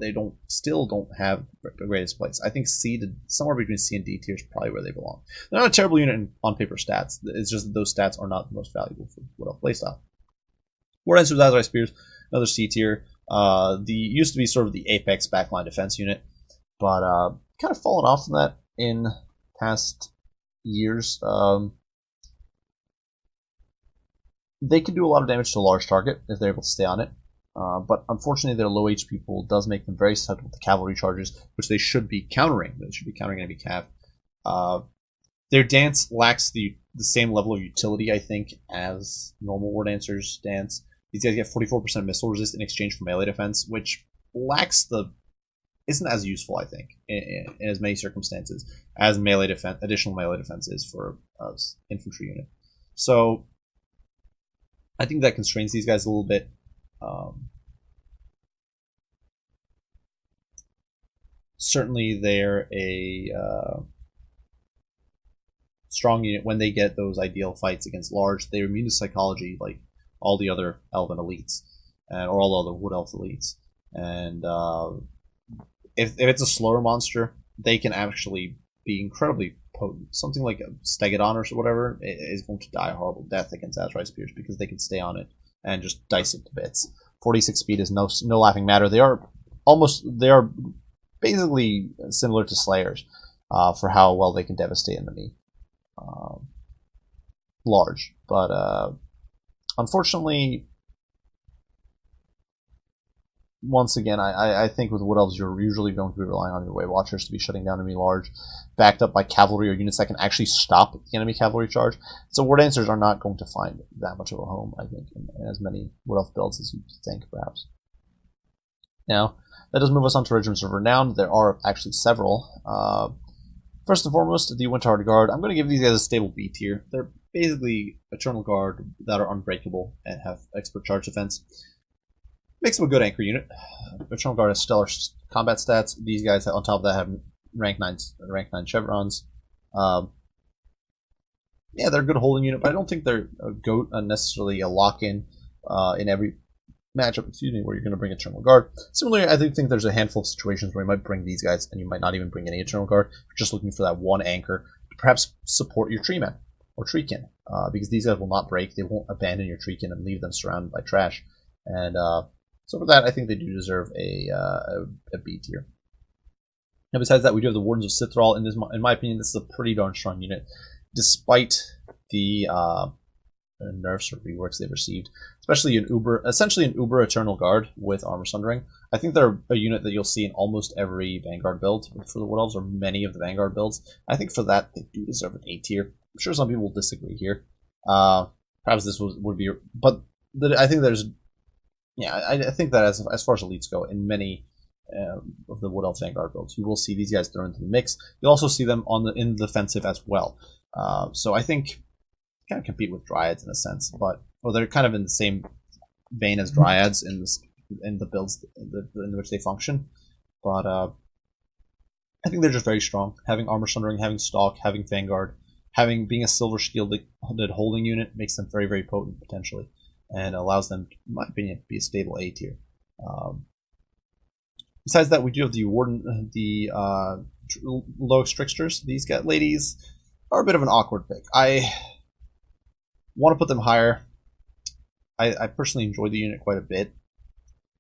they still don't have the greatest place. I think somewhere between C and D tier is probably where they belong. They're not a terrible unit on paper stats. It's just that those stats are not the most valuable for Wood Elf playstyle. War Dancers, Azrai Spears, another C tier. Used to be sort of the apex backline defense unit, but kind of fallen off from that in past years. They can do a lot of damage to a large target if they're able to stay on it. But unfortunately, their low HP pool does make them very susceptible to cavalry charges, which they should be countering. They should be countering enemy cav. Their dance lacks the same level of utility, I think, as normal War Dancers' dance. These guys get 44% missile resist in exchange for melee defense, which isn't as useful, I think, in as many circumstances as additional melee defense is for an infantry unit. So I think that constrains these guys a little bit. Certainly they're a strong unit when they get those ideal fights against large. They're immune to psychology like all the other elven elites or all the other wood elf elites. And if it's a slower monster, they can actually be incredibly potent. Something like a Stegodon or whatever is going to die a horrible death against Azrai Spears because they can stay on it and just dice it to bits. 46 speed is no laughing matter. They are basically similar to Slayers for how well they can devastate enemy large. But unfortunately, once again, I think with Wood Elves, you're usually going to be relying on your Waywatchers to be shutting down enemy large, backed up by cavalry or units that can actually stop the enemy cavalry charge. So War Dancers are not going to find that much of a home, I think, in as many Wood Elf builds as you think, perhaps. Now, that does move us on to Regiments of Renown. There are actually several. First and foremost, the Winterhard Guard. I'm going to give these guys a stable B tier. They're basically Eternal Guard that are unbreakable and have expert charge defense. Makes them a good anchor unit. Eternal Guard has stellar combat stats. These guys, on top of that, have rank 9 chevrons. Yeah, they're a good holding unit, but I don't think they're necessarily a lock-in in every matchup, where you're going to bring Eternal Guard. Similarly, I think there's a handful of situations where you might bring these guys, and you might not even bring any Eternal Guard. You're just looking for that one anchor to perhaps support your Treeman or Treekin, because these guys will not break. They won't abandon your Treekin and leave them surrounded by trash. And so for that, I think they do deserve a B tier. Now, besides that, we do have the Wardens of Cithrall. In my opinion, this is a pretty darn strong unit, despite the nerfs or reworks they've received, especially essentially an Uber Eternal Guard with Armor Sundering. I think they're a unit that you'll see in almost every Vanguard build for the Wood Elves, or many of the Vanguard builds. I think for that, they do deserve an A tier. I'm sure some people will disagree here. Perhaps this would be, but I think there's, yeah, I think that as far as elites go, in many of the Wood Elf Vanguard builds, you will see these guys thrown into the mix. You'll also see them in the defensive as well. So I think kind of compete with Dryads in a sense, but they're kind of in the same vein as Dryads in the builds in which they function. But I think they're just very strong. Having Armor Sundering, having Stalk, having Vanguard, being a silver shielded holding unit makes them very, very potent potentially, and allows them, in my opinion, to be a stable A tier. Besides that, we do have the Loec Tricksters. These ladies are a bit of an awkward pick. I want to put them higher. I personally enjoy the unit quite a bit,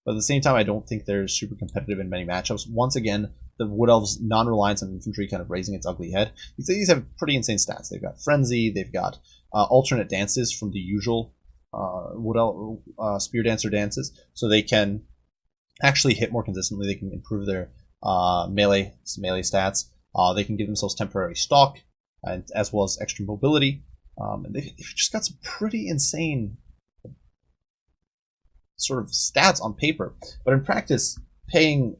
but at the same time, I don't think they're super competitive in many matchups. Once again, the Wood Elves' non-reliance on infantry kind of raising its ugly head. These have pretty insane stats. They've got Frenzy, they've got alternate dances from the usual Wood Elf Spear Dancer dances, so they can actually hit more consistently. They can improve their melee stats. They can give themselves temporary stalk, and as well as extra mobility. And they've just got some pretty insane sort of stats on paper, but in practice, paying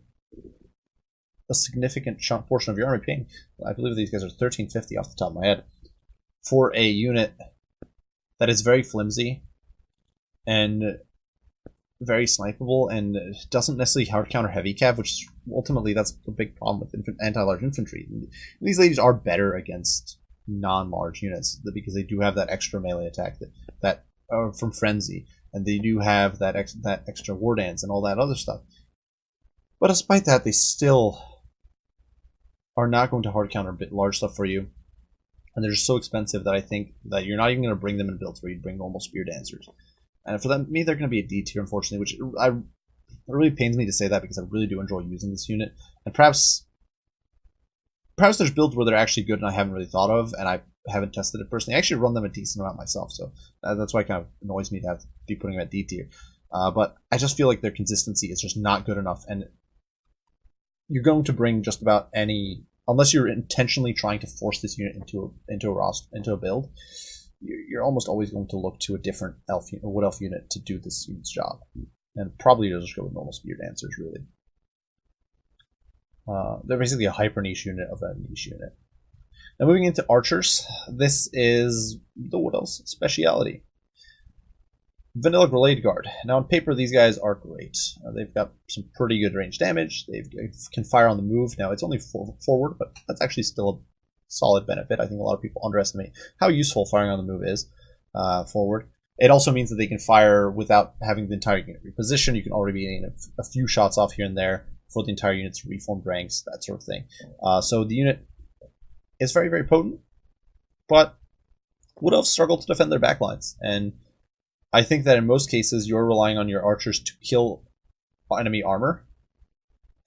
a significant portion of your army, paying, I believe these guys are 1350 off the top of my head, for a unit that is very flimsy and very snipeable and doesn't necessarily hard counter heavy cav, which ultimately that's a big problem with anti-large infantry. These ladies are better against non-large units because they do have that extra melee attack that from Frenzy, and they do have that extra war dance and all that other stuff. But despite that, they still are not going to hard counter large stuff for you, and they're just so expensive that I think that you're not even going to bring them in builds where you bring normal spear dancers. And for me, they're going to be a D tier, unfortunately, which it really pains me to say that because I really do enjoy using this unit. And perhaps there's builds where they're actually good and I haven't really thought of, and I haven't tested it personally. I actually run them a decent amount myself, so that's why it kind of annoys me to have to be putting them at D tier. But I just feel like their consistency is just not good enough, and you're going to bring just about any, unless you're intentionally trying to force this unit into a build, you're almost always going to look to a different Wood Elf unit to do this unit's job, and probably you'll just go with normal Spear Dancers, really. They're basically a hyper niche unit of a niche unit. Now moving into archers, this is the Wood Elves' speciality. Vanilla Glade Guard. Now on paper these guys are great. They've got some pretty good range damage. They can fire on the move. Now it's only forward, but that's actually still a solid benefit. I think a lot of people underestimate how useful firing on the move is forward. It also means that they can fire without having the entire unit reposition. You can already be getting a few shots off here and there for the entire unit's reformed ranks, that sort of thing. So the unit is very, very potent, but Wood Elves struggle to defend their backlines, and I think that in most cases you're relying on your archers to kill enemy armor,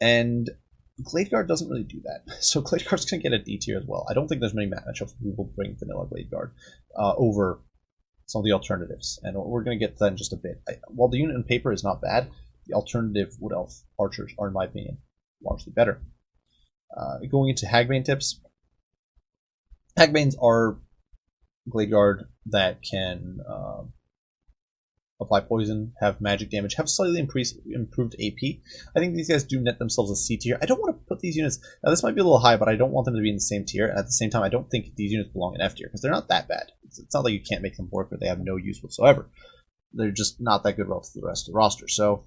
and Glade Guard doesn't really do that. So Glade Guard's going to get a D tier as well. I don't think there's many matchups where people bring vanilla Glade Guard over some of the alternatives, and we're going to get to that in just a bit. While the unit on paper is not bad, the alternative Wood Elf archers are, in my opinion, largely better. Going into Hagbane tips, Hagbanes are Glade Guard that can apply poison, have magic damage, have slightly improved AP. I think these guys do net themselves a C tier. I don't want to put these units, now this might be a little high, but I don't want them to be in the same tier, and at the same time I don't think these units belong in F tier, because they're not that bad. It's not like you can't make them work, but they have no use whatsoever. They're just not that good relative to the rest of the roster. So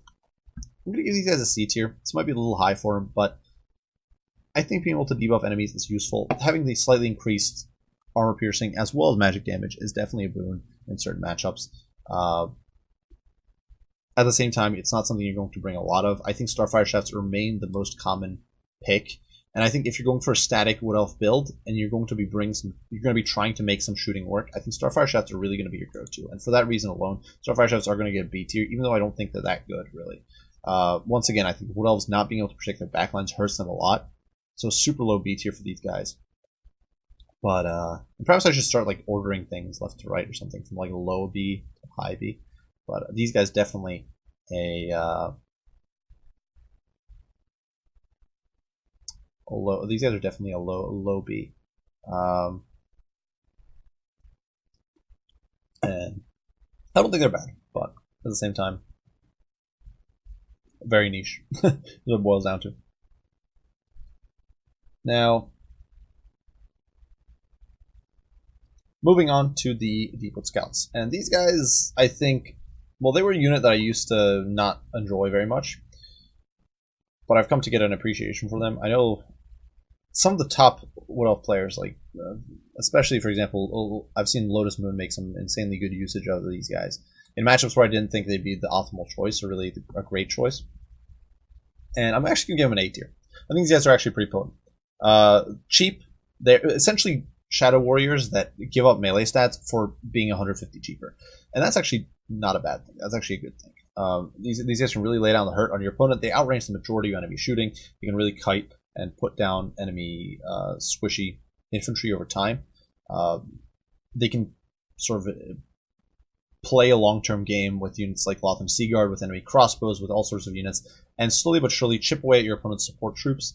I'm going to give these guys a C tier. This might be a little high for them, but I think being able to debuff enemies is useful. Having the slightly increased armor piercing as well as magic damage is definitely a boon in certain matchups. At the same time, it's not something you're going to bring a lot of. I think Starfire Shafts remain the most common pick, and I think if you're going for a static Wood Elf build and you're going to be trying to make some shooting work, I think Starfire Shafts are really going to be your go-to, and for that reason alone, Starfire Shafts are going to get B tier, even though I don't think they're that good, really. Once again, I think Wood Elves not being able to protect their backlines hurts them a lot, so super low B tier for these guys. But perhaps I should start like ordering things left to right or something, from like low B to high B. But these guys definitely these guys are definitely a low B. And I don't think they're bad, but at the same time, very niche. That's what it boils down to. Now, moving on to the Deepwood Scouts. And these guys, I think, well, they were a unit that I used to not enjoy very much, but I've come to get an appreciation for them. I know some of the top Wood Elf players, like, especially, for example, I've seen Lotus Moon make some insanely good usage of these guys in matchups where I didn't think they'd be the optimal choice, or really a great choice. And I'm actually going to give them an A tier. I think these guys are actually pretty potent. Cheap. They're essentially Shadow Warriors that give up melee stats for being 150 cheaper. And that's actually not a bad thing. That's actually a good thing. These guys can really lay down the hurt on your opponent. They outrange the majority of enemy shooting. You can really kite and put down enemy squishy infantry over time. They can sort of play a long-term game with units like Lotham Sea Guard, with enemy crossbows, with all sorts of units, and slowly but surely chip away at your opponent's support troops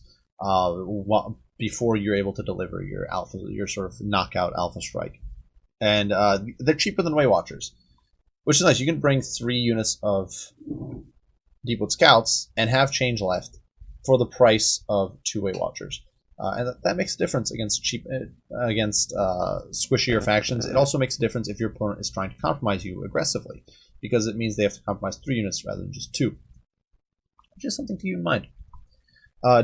before you're able to deliver your alpha, your sort of knockout alpha strike. And they're cheaper than Waywatchers, which is nice. You can bring 3 units of Deepwood Scouts and have change left for the price of 2 Waywatchers. And that makes a difference against squishier factions. It also makes a difference if your opponent is trying to compromise you aggressively, because it means they have to compromise 3 units rather than just 2. Just something to keep in mind.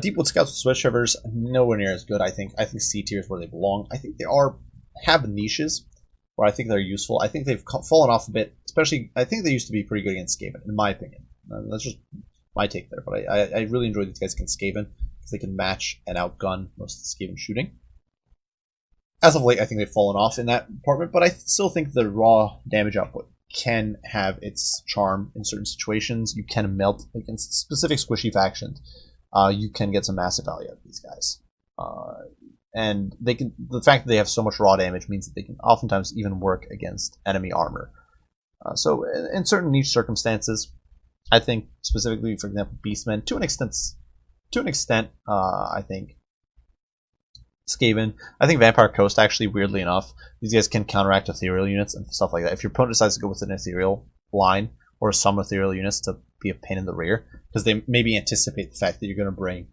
Deepwood Scouts with Switchhovers, nowhere near as good, I think. I think C tier is where they belong. I think they have niches where I think they're useful. I think they've fallen off a bit, especially, I think they used to be pretty good against Skaven, in my opinion. That's just my take there, but I really enjoy these guys against Skaven, because they can match and outgun most of the Skaven shooting. As of late, I think they've fallen off in that department, but I still think the raw damage output can have its charm in certain situations. You can melt against specific squishy factions. You can get some massive value out of these guys. And they can. The fact that they have so much raw damage means that they can oftentimes even work against enemy armor. So in certain niche circumstances, I think specifically, for example, Beastmen, to an extent, I think Skaven. I think Vampire Coast, actually, weirdly enough, these guys can counteract ethereal units and stuff like that. If your opponent decides to go with an ethereal line or some ethereal units to be a pain in the rear, because they maybe anticipate the fact that you're going to bring,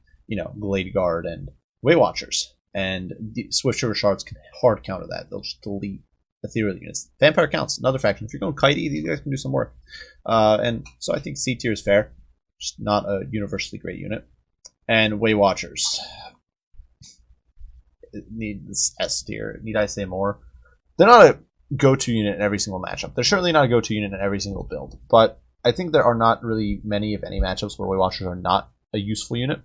Glade Guard and Waywatchers, and Swiftover Shards can hard counter that. They'll just delete ethereal units. Vampire Counts, another faction. If you're going Kitey, these guys can do some work. And so I think C tier is fair, just not a universally great unit. And Waywatchers need this S tier. Need I say more? They're not a go-to unit in every single matchup. They're certainly not a go-to unit in every single build, but I think there are not really many, if any, matchups where Waywatchers are not a useful unit.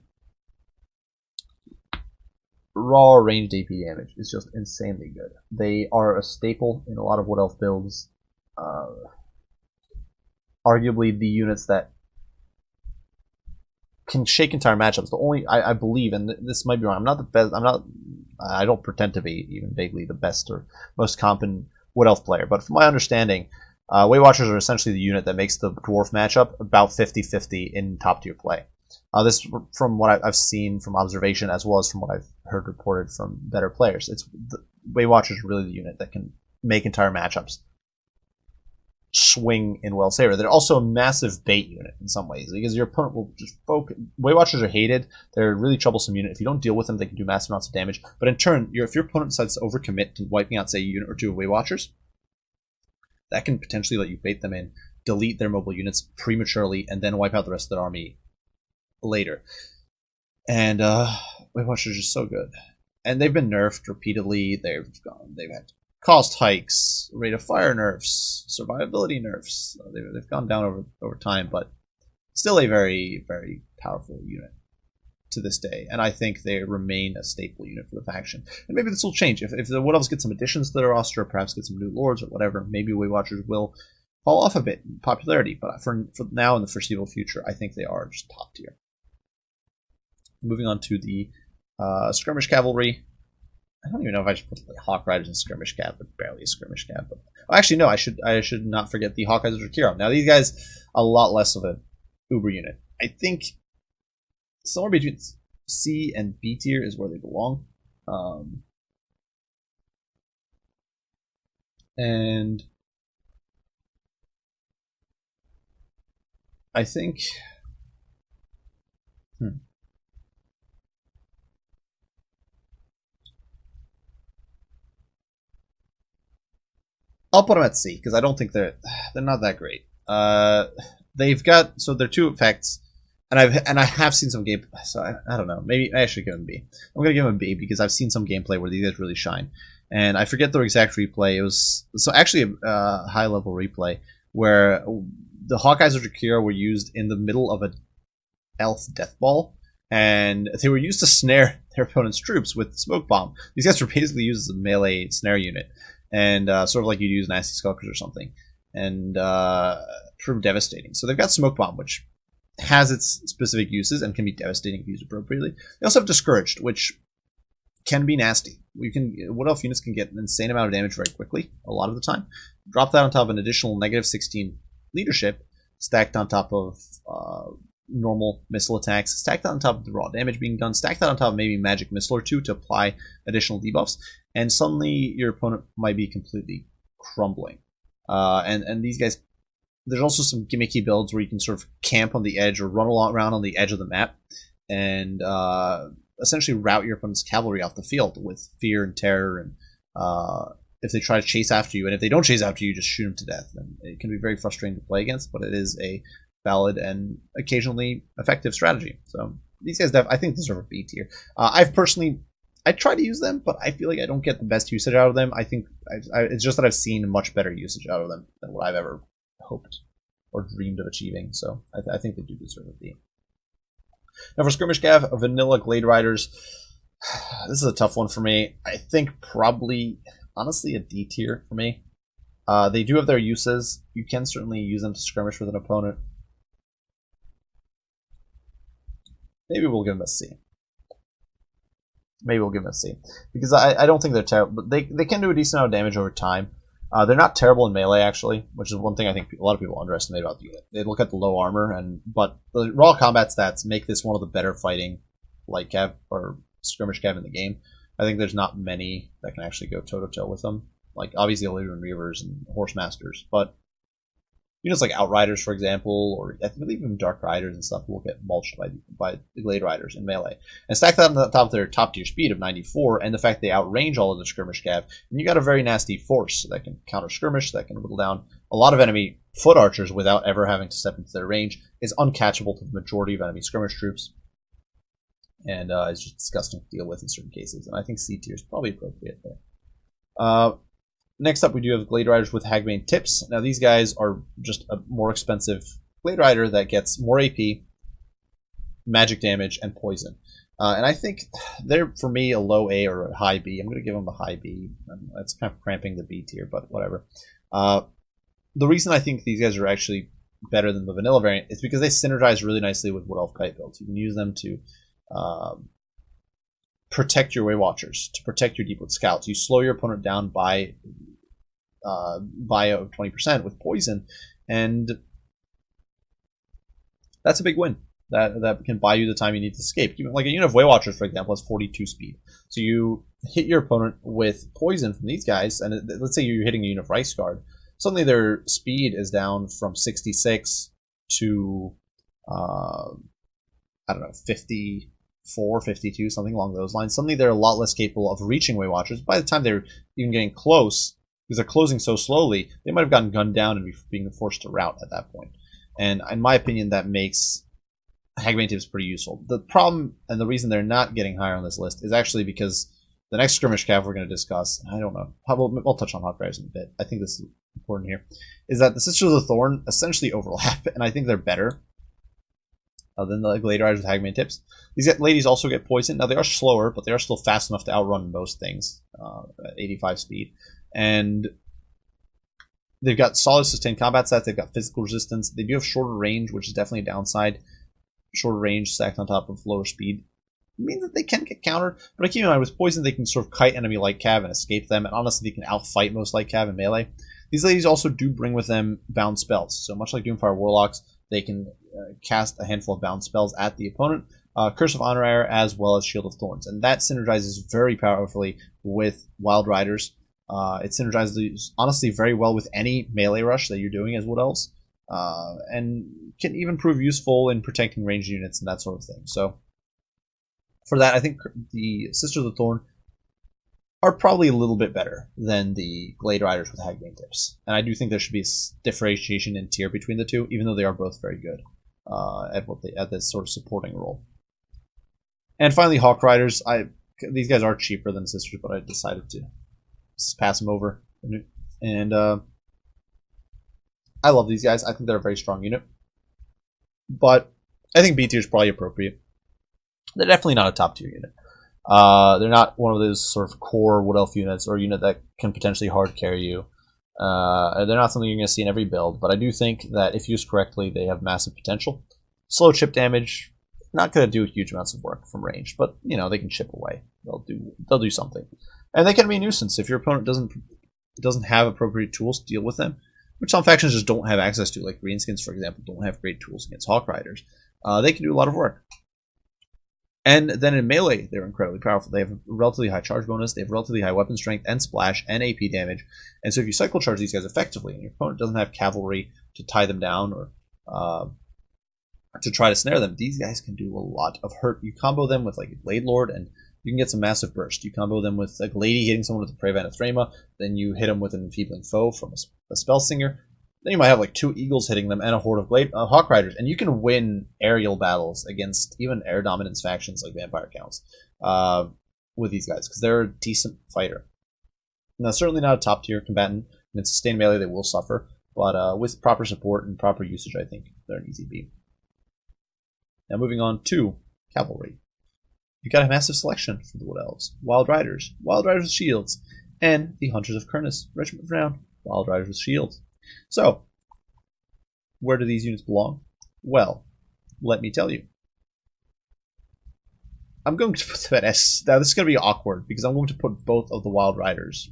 Raw ranged AP damage is just insanely good. They are a staple in a lot of Wood Elf builds. Arguably the units that can shake entire matchups. The only, I believe, and this might be wrong, I'm not the best, I don't pretend to be even vaguely the best or most competent Wood Elf player, but from my understanding, Waywatchers are essentially the unit that makes the Dwarf matchup about 50-50 in top tier play. This from what I've seen from observation, as well as from what I've heard reported from better players. Waywatchers are really the unit that can make entire matchups swing in Well's favor. They're also a massive bait unit in some ways, because your opponent will just focus. Waywatchers are hated. They're a really troublesome unit. If you don't deal with them, they can do massive amounts of damage. But in turn, if your opponent decides to overcommit to wiping out, say, a unit or 2 of Waywatchers, that can potentially let you bait them in, delete their mobile units prematurely, and then wipe out the rest of their army later. And Waywatchers are just so good. And they've been nerfed repeatedly. They've had cost hikes, rate of fire nerfs, survivability nerfs. They've gone down over time, but still a very, very powerful unit to this day. And I think they remain a staple unit for the faction. And maybe this will change. If the Wood Elves get some additions to their roster, perhaps get some new lords or whatever, maybe Waywatchers will fall off a bit in popularity. But for now, in the foreseeable future, I think they are just top tier. Moving on to the Skirmish Cavalry. I don't even know if I should put the Hawk Riders in Skirmish Cav, but barely a Skirmish Cav. But actually, no, I should not forget the Hawkeyes of Drakira. Now, these guys, a lot less of an uber unit. I think somewhere between C and B tier is where they belong. And I think... I'll put them at C, because I don't think they're not that great. They've got, so they're 2 effects, and I have seen some gameplay, so I don't know, maybe I should give them B. I'm gonna give them B because I've seen some gameplay where these guys really shine, and I forget their exact replay. It was actually a high level replay where the Hawkeyes of Drakira were used in the middle of a elf death ball, and they were used to snare their opponent's troops with smoke bomb. These guys were basically used as a melee snare unit. And sort of like you'd use Nasty Skulkers or something, and proved devastating. So they've got Smoke Bomb, which has its specific uses and can be devastating if used appropriately. They also have Discouraged, which can be nasty. Wood Elf units can get an insane amount of damage very quickly, a lot of the time. Drop that on top of an additional -16 leadership, stacked on top of normal missile attacks, stack that on top of the raw damage being done, stack that on top of maybe magic missile or two to apply additional debuffs, and suddenly your opponent might be completely crumbling. And these guys, there's also some gimmicky builds where you can sort of camp on the edge or run around on the edge of the map and essentially route your opponent's cavalry off the field with fear and terror, and if they try to chase after you, and if they don't chase after you, just shoot them to death. And it can be very frustrating to play against, but it is a valid and occasionally effective strategy. So these guys, I think, deserve a B tier. I try to use them, but I feel like I don't get the best usage out of them. I think it's just that I've seen much better usage out of them than what I've ever hoped or dreamed of achieving. So I think they do deserve a B. Now for Skirmish Cav, Vanilla Glade Riders, this is a tough one for me. I think probably, honestly, a D tier for me. They do have their uses. You can certainly use them to skirmish with an opponent. Maybe we'll give them a C. Because I don't think they're terrible, but they can do a decent amount of damage over time. They're not terrible in melee, actually, which is one thing I think a lot of people underestimate about the unit. They look at the low armor, but the raw combat stats make this one of the better fighting light cav or skirmish cav in the game. I think there's not many that can actually go toe-to-toe with them. Like, obviously, Illyrian Reavers and Horse Masters, but units like Outriders, for example, or I think even Dark Riders and stuff will get mulched by the Glade Riders in melee. And stack that on the top of their top-tier speed of 94, and the fact they outrange all of the skirmish cav, and you got a very nasty force that can counter skirmish, that can whittle down a lot of enemy foot archers without ever having to step into their range, is uncatchable to the majority of enemy skirmish troops, and it's just disgusting to deal with in certain cases. And I think C tier is probably appropriate there. Next up, we do have Glade Riders with Hagbane Tips. Now, these guys are just a more expensive Glade Rider that gets more AP, magic damage, and poison. And I think they're, for me, a low A or a high B. I'm going to give them a high B. That's kind of cramping the B tier, but whatever. The reason I think these guys are actually better than the vanilla variant is because they synergize really nicely with Wood Elf Kite builds. You can use them to protect your Waywatchers, to protect your Deepwood Scouts. You slow your opponent down by 20% with poison, and that's a big win. That can buy you the time you need to escape. Like a unit of Waywatchers, for example, has 42 speed. So you hit your opponent with poison from these guys, and let's say you're hitting a unit of Rice Guard. Suddenly their speed is down from 66 to, I don't know, 54, 52, something along those lines. Suddenly they're a lot less capable of reaching Waywatchers. By the time they're even getting close, because they're closing so slowly, they might have gotten gunned down and being forced to rout at that point. And in my opinion, that makes Hagbane Tips pretty useful. The problem, and the reason they're not getting higher on this list, is actually because the next skirmish cav we're going to discuss, I don't know, we'll touch on Hot Riders in a bit, I think this is important here, is that the Sisters of the Thorn essentially overlap, and I think they're better than the Glade Riders with Hagbane Tips. These ladies also get poison. Now, they are slower, but they are still fast enough to outrun most things at 85 speed. And they've got solid sustained combat stats. They've got physical resistance. They do have shorter range, which is definitely a downside. Shorter range stacked on top of lower speed means that they can get countered. But keep in mind, with poison, they can sort of kite enemy light cav and escape them. And honestly, they can outfight most light cav in melee. These ladies also do bring with them bound spells. So much like Doomfire Warlocks, they can cast a handful of bound spells at the opponent. Curse of Honor as well as Shield of Thorns. And that synergizes very powerfully with Wild Riders. It synergizes, honestly, very well with any melee rush that you're doing as Wood Elves. And can even prove useful in protecting ranged units and that sort of thing. So, for that, I think the Sisters of the Thorn are probably a little bit better than the Glade Riders with Hagbane Tips. And I do think there should be a differentiation in tier between the two, even though they are both very good at this sort of supporting role. And finally, Hawk Riders. These guys are cheaper than Sisters, but I decided to pass them over. And I love these guys. I think they're a very strong unit. But I think B tier is probably appropriate. They're definitely not a top tier unit. They're not one of those sort of core Wood Elf units or a unit that can potentially hard carry you. They're not something you're going to see in every build, but I do think that if used correctly, they have massive potential. Slow chip damage, not going to do huge amounts of work from range, but you know they can chip away. They'll do something, and they can be a nuisance if your opponent doesn't have appropriate tools to deal with them, which some factions just don't have access to. Like Greenskins, for example, don't have great tools against Hawk Riders. They can do a lot of work. And then in melee, they're incredibly powerful. They have a relatively high charge bonus, they have relatively high weapon strength and splash and AP damage. And so if you cycle charge these guys effectively, and your opponent doesn't have cavalry to tie them down or to try to snare them, these guys can do a lot of hurt. You combo them with like a Glade Lord, and you can get some massive burst. You combo them with a Glady hitting someone with a Prey Vanathrema, then you hit them with an Enfeebling Foe from a Spell Singer. Then you might have like 2 Eagles hitting them and a horde of Hawk Riders, and you can win aerial battles against even air dominance factions like Vampire Counts with these guys, because they're a decent fighter. Now, certainly not a top tier combatant, and in sustained melee they will suffer, but with proper support and proper usage, I think they're an easy beat. Now, moving on to Cavalry. You've got a massive selection for the Wood Elves: Wild Riders with shields, and the Hunters of Kurnus, Regiment of Renown, Wild Riders with shields. So, where do these units belong? Well, let me tell you. I'm going to put them at S. Now, this is going to be awkward because I'm going to put both of the Wild Riders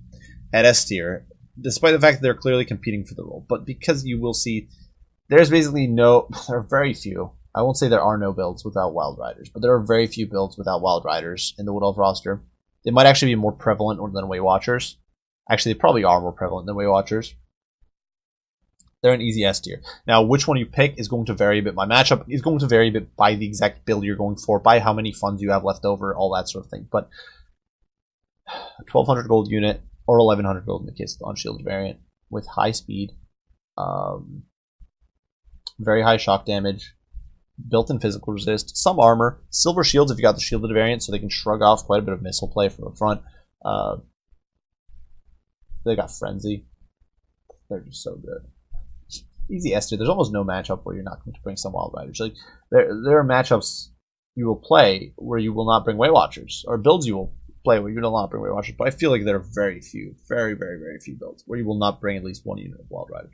at S tier, despite the fact that they're clearly competing for the role. But because you will see, there's basically there are very few. I won't say there are no builds without Wild Riders, but there are very few builds without Wild Riders in the Wood Elf roster. They might actually be more prevalent than Waywatchers. Actually, they probably are more prevalent than Waywatchers. They're an easy S tier. Now, which one you pick is going to vary a bit. My matchup is going to vary a bit by the exact build you're going for, by how many funds you have left over, all that sort of thing. But a 1,200 gold unit, or 1,100 gold in the case of the unshielded variant, with high speed, very high shock damage, built-in physical resist, some armor, silver shields if you got the shielded variant, so they can shrug off quite a bit of missile play from the front. They got Frenzy. They're just so good. Easy S tier. There's almost no matchup where you're not going to bring some Wild Riders. Like there are matchups you will play where you will not bring Waywatchers, or builds you will play where you will not bring Waywatchers. But I feel like there are very few, very, very, very few builds where you will not bring at least one unit of Wild Riders.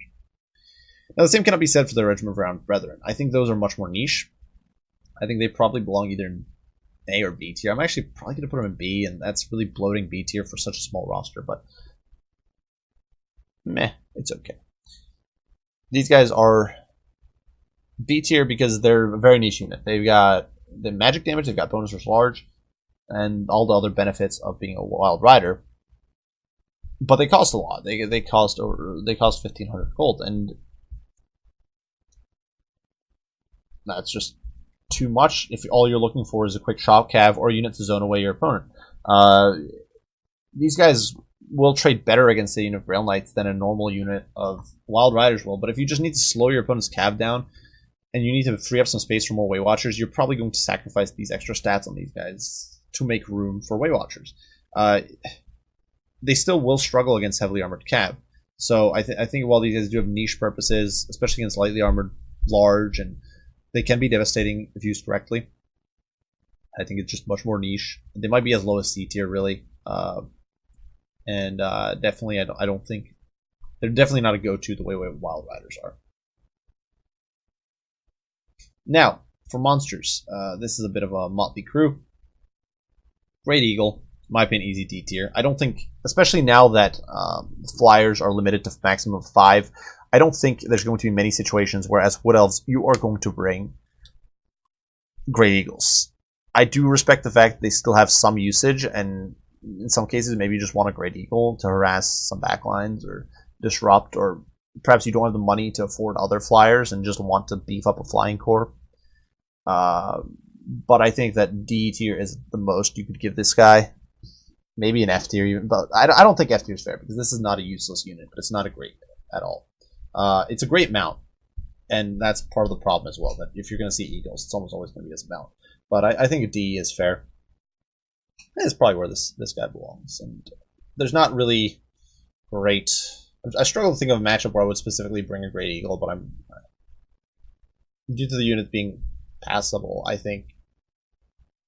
Now, the same cannot be said for the Regiment of Renown Brethren. I think those are much more niche. I think they probably belong either in A or B tier. I'm actually probably going to put them in B, and that's really bloating B tier for such a small roster, but meh, it's okay. These guys are B tier because they're a very niche unit. They've got the magic damage, they've got bonus versus large, and all the other benefits of being a Wild Rider. But they cost a lot. They cost 1,500 gold, and that's just too much if all you're looking for is a quick shock cav or a unit to zone away your opponent. These guys will trade better against a unit of Rail Knights than a normal unit of Wild Riders will, but if you just need to slow your opponent's cav down and you need to free up some space for more Waywatchers, you're probably going to sacrifice these extra stats on these guys to make room for Waywatchers. They still will struggle against heavily armored cav, so I think while these guys do have niche purposes, especially against lightly armored large, and they can be devastating if used correctly, I think it's just much more niche. They might be as low as C tier, really. And definitely, I don't think they're definitely not a go-to the way Wild Riders are. Now, for monsters, this is a bit of a motley crew. Great Eagle, in my opinion, easy D tier. I don't think, especially now that flyers are limited to maximum of 5, I don't think there's going to be many situations where, as Wood Elves, you are going to bring Great Eagles. I do respect the fact that they still have some usage, and in some cases, maybe you just want a Great Eagle to harass some backlines or disrupt, or perhaps you don't have the money to afford other flyers and just want to beef up a flying corps. But I think that D tier is the most you could give this guy. Maybe an F tier even, but I don't think F tier is fair because this is not a useless unit, but it's not a great unit at all. It's a great mount, and that's part of the problem as well, that if you're going to see Eagles, it's almost always going to be as a mount. But I think a D is fair. That's probably where this guy belongs. And there's not really great... I struggle to think of a matchup where I would specifically bring a Great Eagle, but due to the unit being passable, I think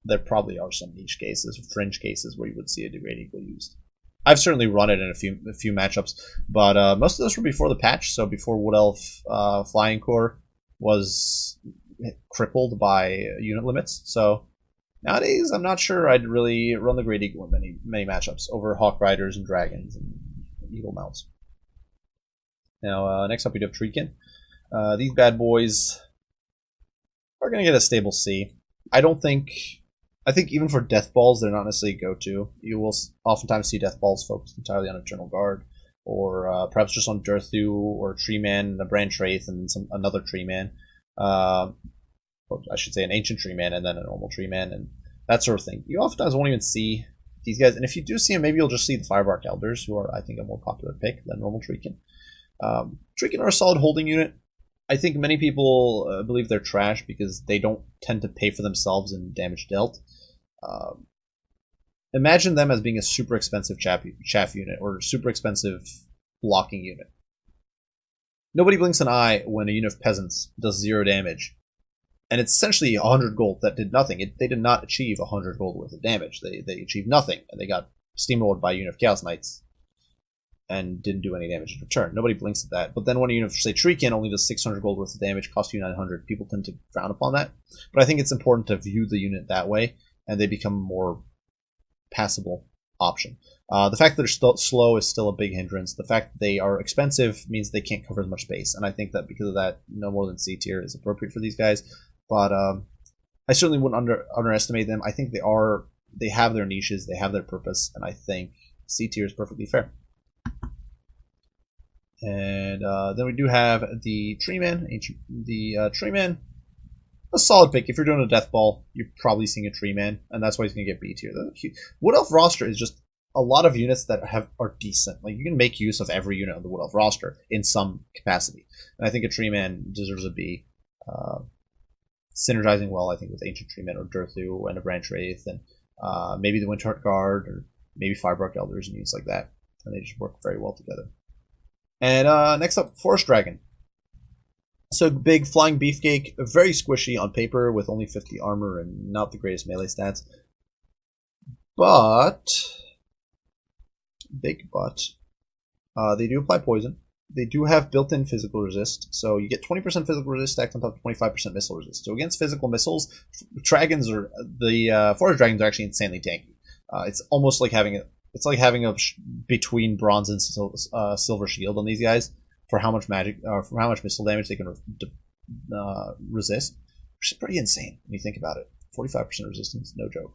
there probably are some niche cases, fringe cases, where you would see a Great Eagle used. I've certainly run it in a few matchups, but most of those were before the patch, so before Wood Elf Flying Corps was crippled by unit limits. So nowadays, I'm not sure I'd really run the Great Eagle in many matchups over Hawk Riders and Dragons and Eagle Mounts. Now, next up we do have Treekin. These bad boys are going to get a stable C. I think even for Death Balls, they're not necessarily go-to. You will oftentimes see Death Balls focused entirely on Eternal Guard, or perhaps just on Durthu, or Tree Man, a Branchwraith, and another Tree Man. Or I should say an Ancient Tree Man, and then a normal Tree Man, and that sort of thing. You oftentimes won't even see these guys, and if you do see them, maybe you'll just see the Firebark Elders, who are, I think, a more popular pick than normal Treekin. Treekin are a solid holding unit. I think many people believe they're trash because they don't tend to pay for themselves in damage dealt. Imagine them as being a super expensive chaff unit or super expensive blocking unit. Nobody blinks an eye when a unit of peasants does 0 damage. And it's essentially 100 gold that did nothing. They did not achieve 100 gold worth of damage. They achieved nothing, and they got steamrolled by a unit of Chaos Knights and didn't do any damage in return. Nobody blinks at that. But then when a unit of, say, Treekin only does 600 gold worth of damage, costs you 900, people tend to frown upon that. But I think it's important to view the unit that way, and they become a more passable option. The fact that they're still slow is still a big hindrance. The fact that they are expensive means they can't cover as much space, and I think that because of that, no more than C tier is appropriate for these guys. But I certainly wouldn't underestimate them. I think they have their niches, they have their purpose, and I think C tier is perfectly fair. And then we do have the Treeman. Treeman, a solid pick. If you're doing a Death Ball, you're probably seeing a Treeman, and that's why he's going to get B tier. The Wood Elf roster is just a lot of units that are decent. Like, you can make use of every unit on the Wood Elf roster in some capacity. And I think a Treeman deserves a B. Synergizing well, I think, with Ancient Treeman or Durthu and a Branchwraith, and maybe the Winter Guard, or maybe Firebark Elders and units like that. And they just work very well together. And next up, Forest Dragon. So big flying beefcake, very squishy on paper with only 50 armor and not the greatest melee stats. But, big but, they do apply poison. They do have built-in physical resist, so you get 20% physical resist stacked on top of 25% missile resist. So against physical missiles, dragons are the forest dragons are actually insanely tanky. It's almost like having a between bronze and silver shield on these guys for how much missile damage they can resist, which is pretty insane when you think about it. 45% resistance, no joke.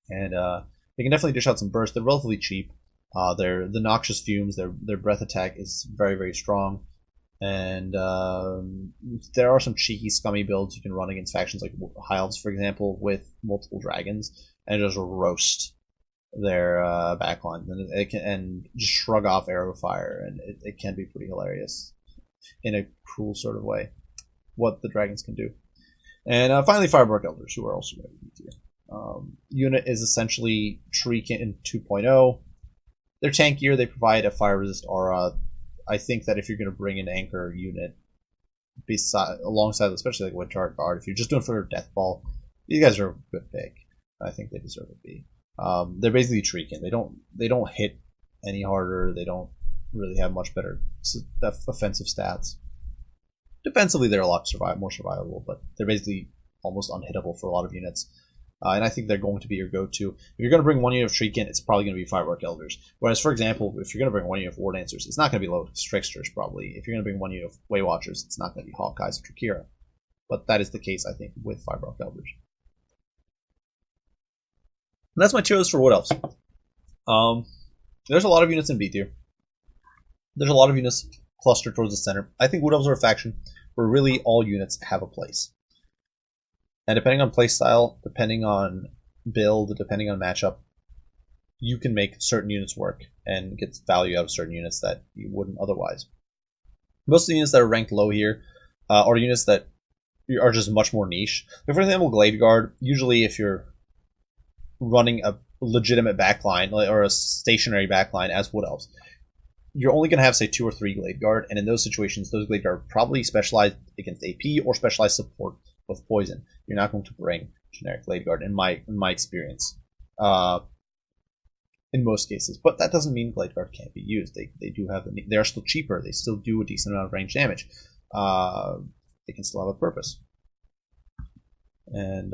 And they can definitely dish out some burst. They're relatively cheap. The noxious fumes, their breath attack is very, very strong, and there are some cheeky, scummy builds you can run against factions like High Elves, for example, with multiple dragons, and just roast their backlines and just shrug off arrow fire, and it can be pretty hilarious in a cruel sort of way what the dragons can do. And finally, Firebark Elders, who are also very good here. Unit is essentially Treekin 2.0. They're tankier, they provide a fire resist aura. I think that if you're going to bring an anchor unit alongside, especially like Winter Guard, if you're just doing for a Death Ball, these guys are a good pick. I think they deserve a B. They're basically Treekin. They don't hit any harder. They don't really have much better offensive stats. Defensively, they're a lot more survivable, but they're basically almost unhittable for a lot of units. And I think they're going to be your go-to. If you're going to bring one unit of Treekin, it's probably going to be Firebark Elders. Whereas, for example, if you're going to bring one unit of War Dancers, it's not going to be Loec Tricksters, probably. If you're going to bring one unit of Waywatchers, it's not going to be Hawkeyes or Trakira. But that is the case, I think, with Firebark Elders. And that's my tier list for Wood Elves. There's a lot of units in B tier. There's a lot of units clustered towards the center. I think Wood Elves are a faction where really all units have a place. And depending on playstyle, depending on build, depending on matchup, you can make certain units work and get value out of certain units that you wouldn't otherwise. Most of the units that are ranked low here are units that are just much more niche. For example, Glade Guard, usually if you're running a legitimate backline or a stationary backline as Wood Elves, you're only going to have, say, 2 or 3 Glade Guard, and in those situations, those Glade Guard are probably specialized against AP or specialized support of poison. You're not going to bring generic Glade Guard in my experience, in most cases. But that doesn't mean Glade Guard can't be used. They do have they are still cheaper. They still do a decent amount of range damage. they can still have a purpose. And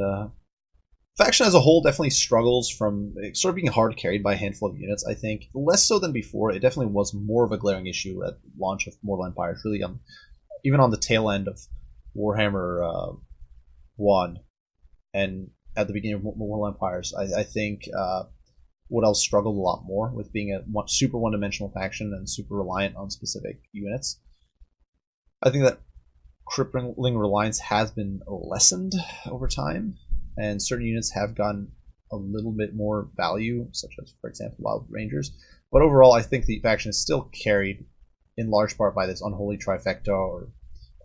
faction as a whole definitely struggles from sort of being hard carried by a handful of units, I think. Less so than before. It definitely was more of a glaring issue at launch of Mortal Empires, really, even on the tail end of Warhammer 1 and at the beginning of Mortal Empires. I think Wood Elves struggled a lot more with being a super one-dimensional faction and super reliant on specific units. I think that crippling reliance has been lessened over time, and certain units have gotten a little bit more value, such as, for example, Wild Rangers. But overall, I think the faction is still carried in large part by this unholy trifecta or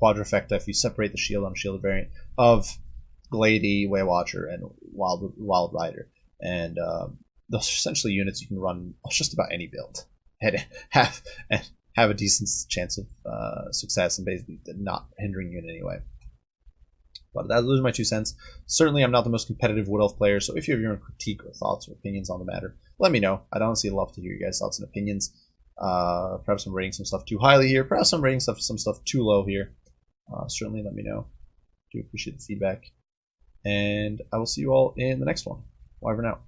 quadrifecta, if you separate the shield on shield variant, of Glady, Waywatcher, and Wild Rider. And those are essentially units you can run just about any build and have a decent chance of success and basically not hindering you in any way. But those are my 2 cents. Certainly, I'm not the most competitive Wood Elf player, so if you have your own critique or thoughts or opinions on the matter, let me know. I'd honestly love to hear your guys' thoughts and opinions. Perhaps I'm rating some stuff too highly here. Perhaps I'm rating some stuff too low here. Certainly, let me know. I do appreciate the feedback. And I will see you all in the next one. Bye for now.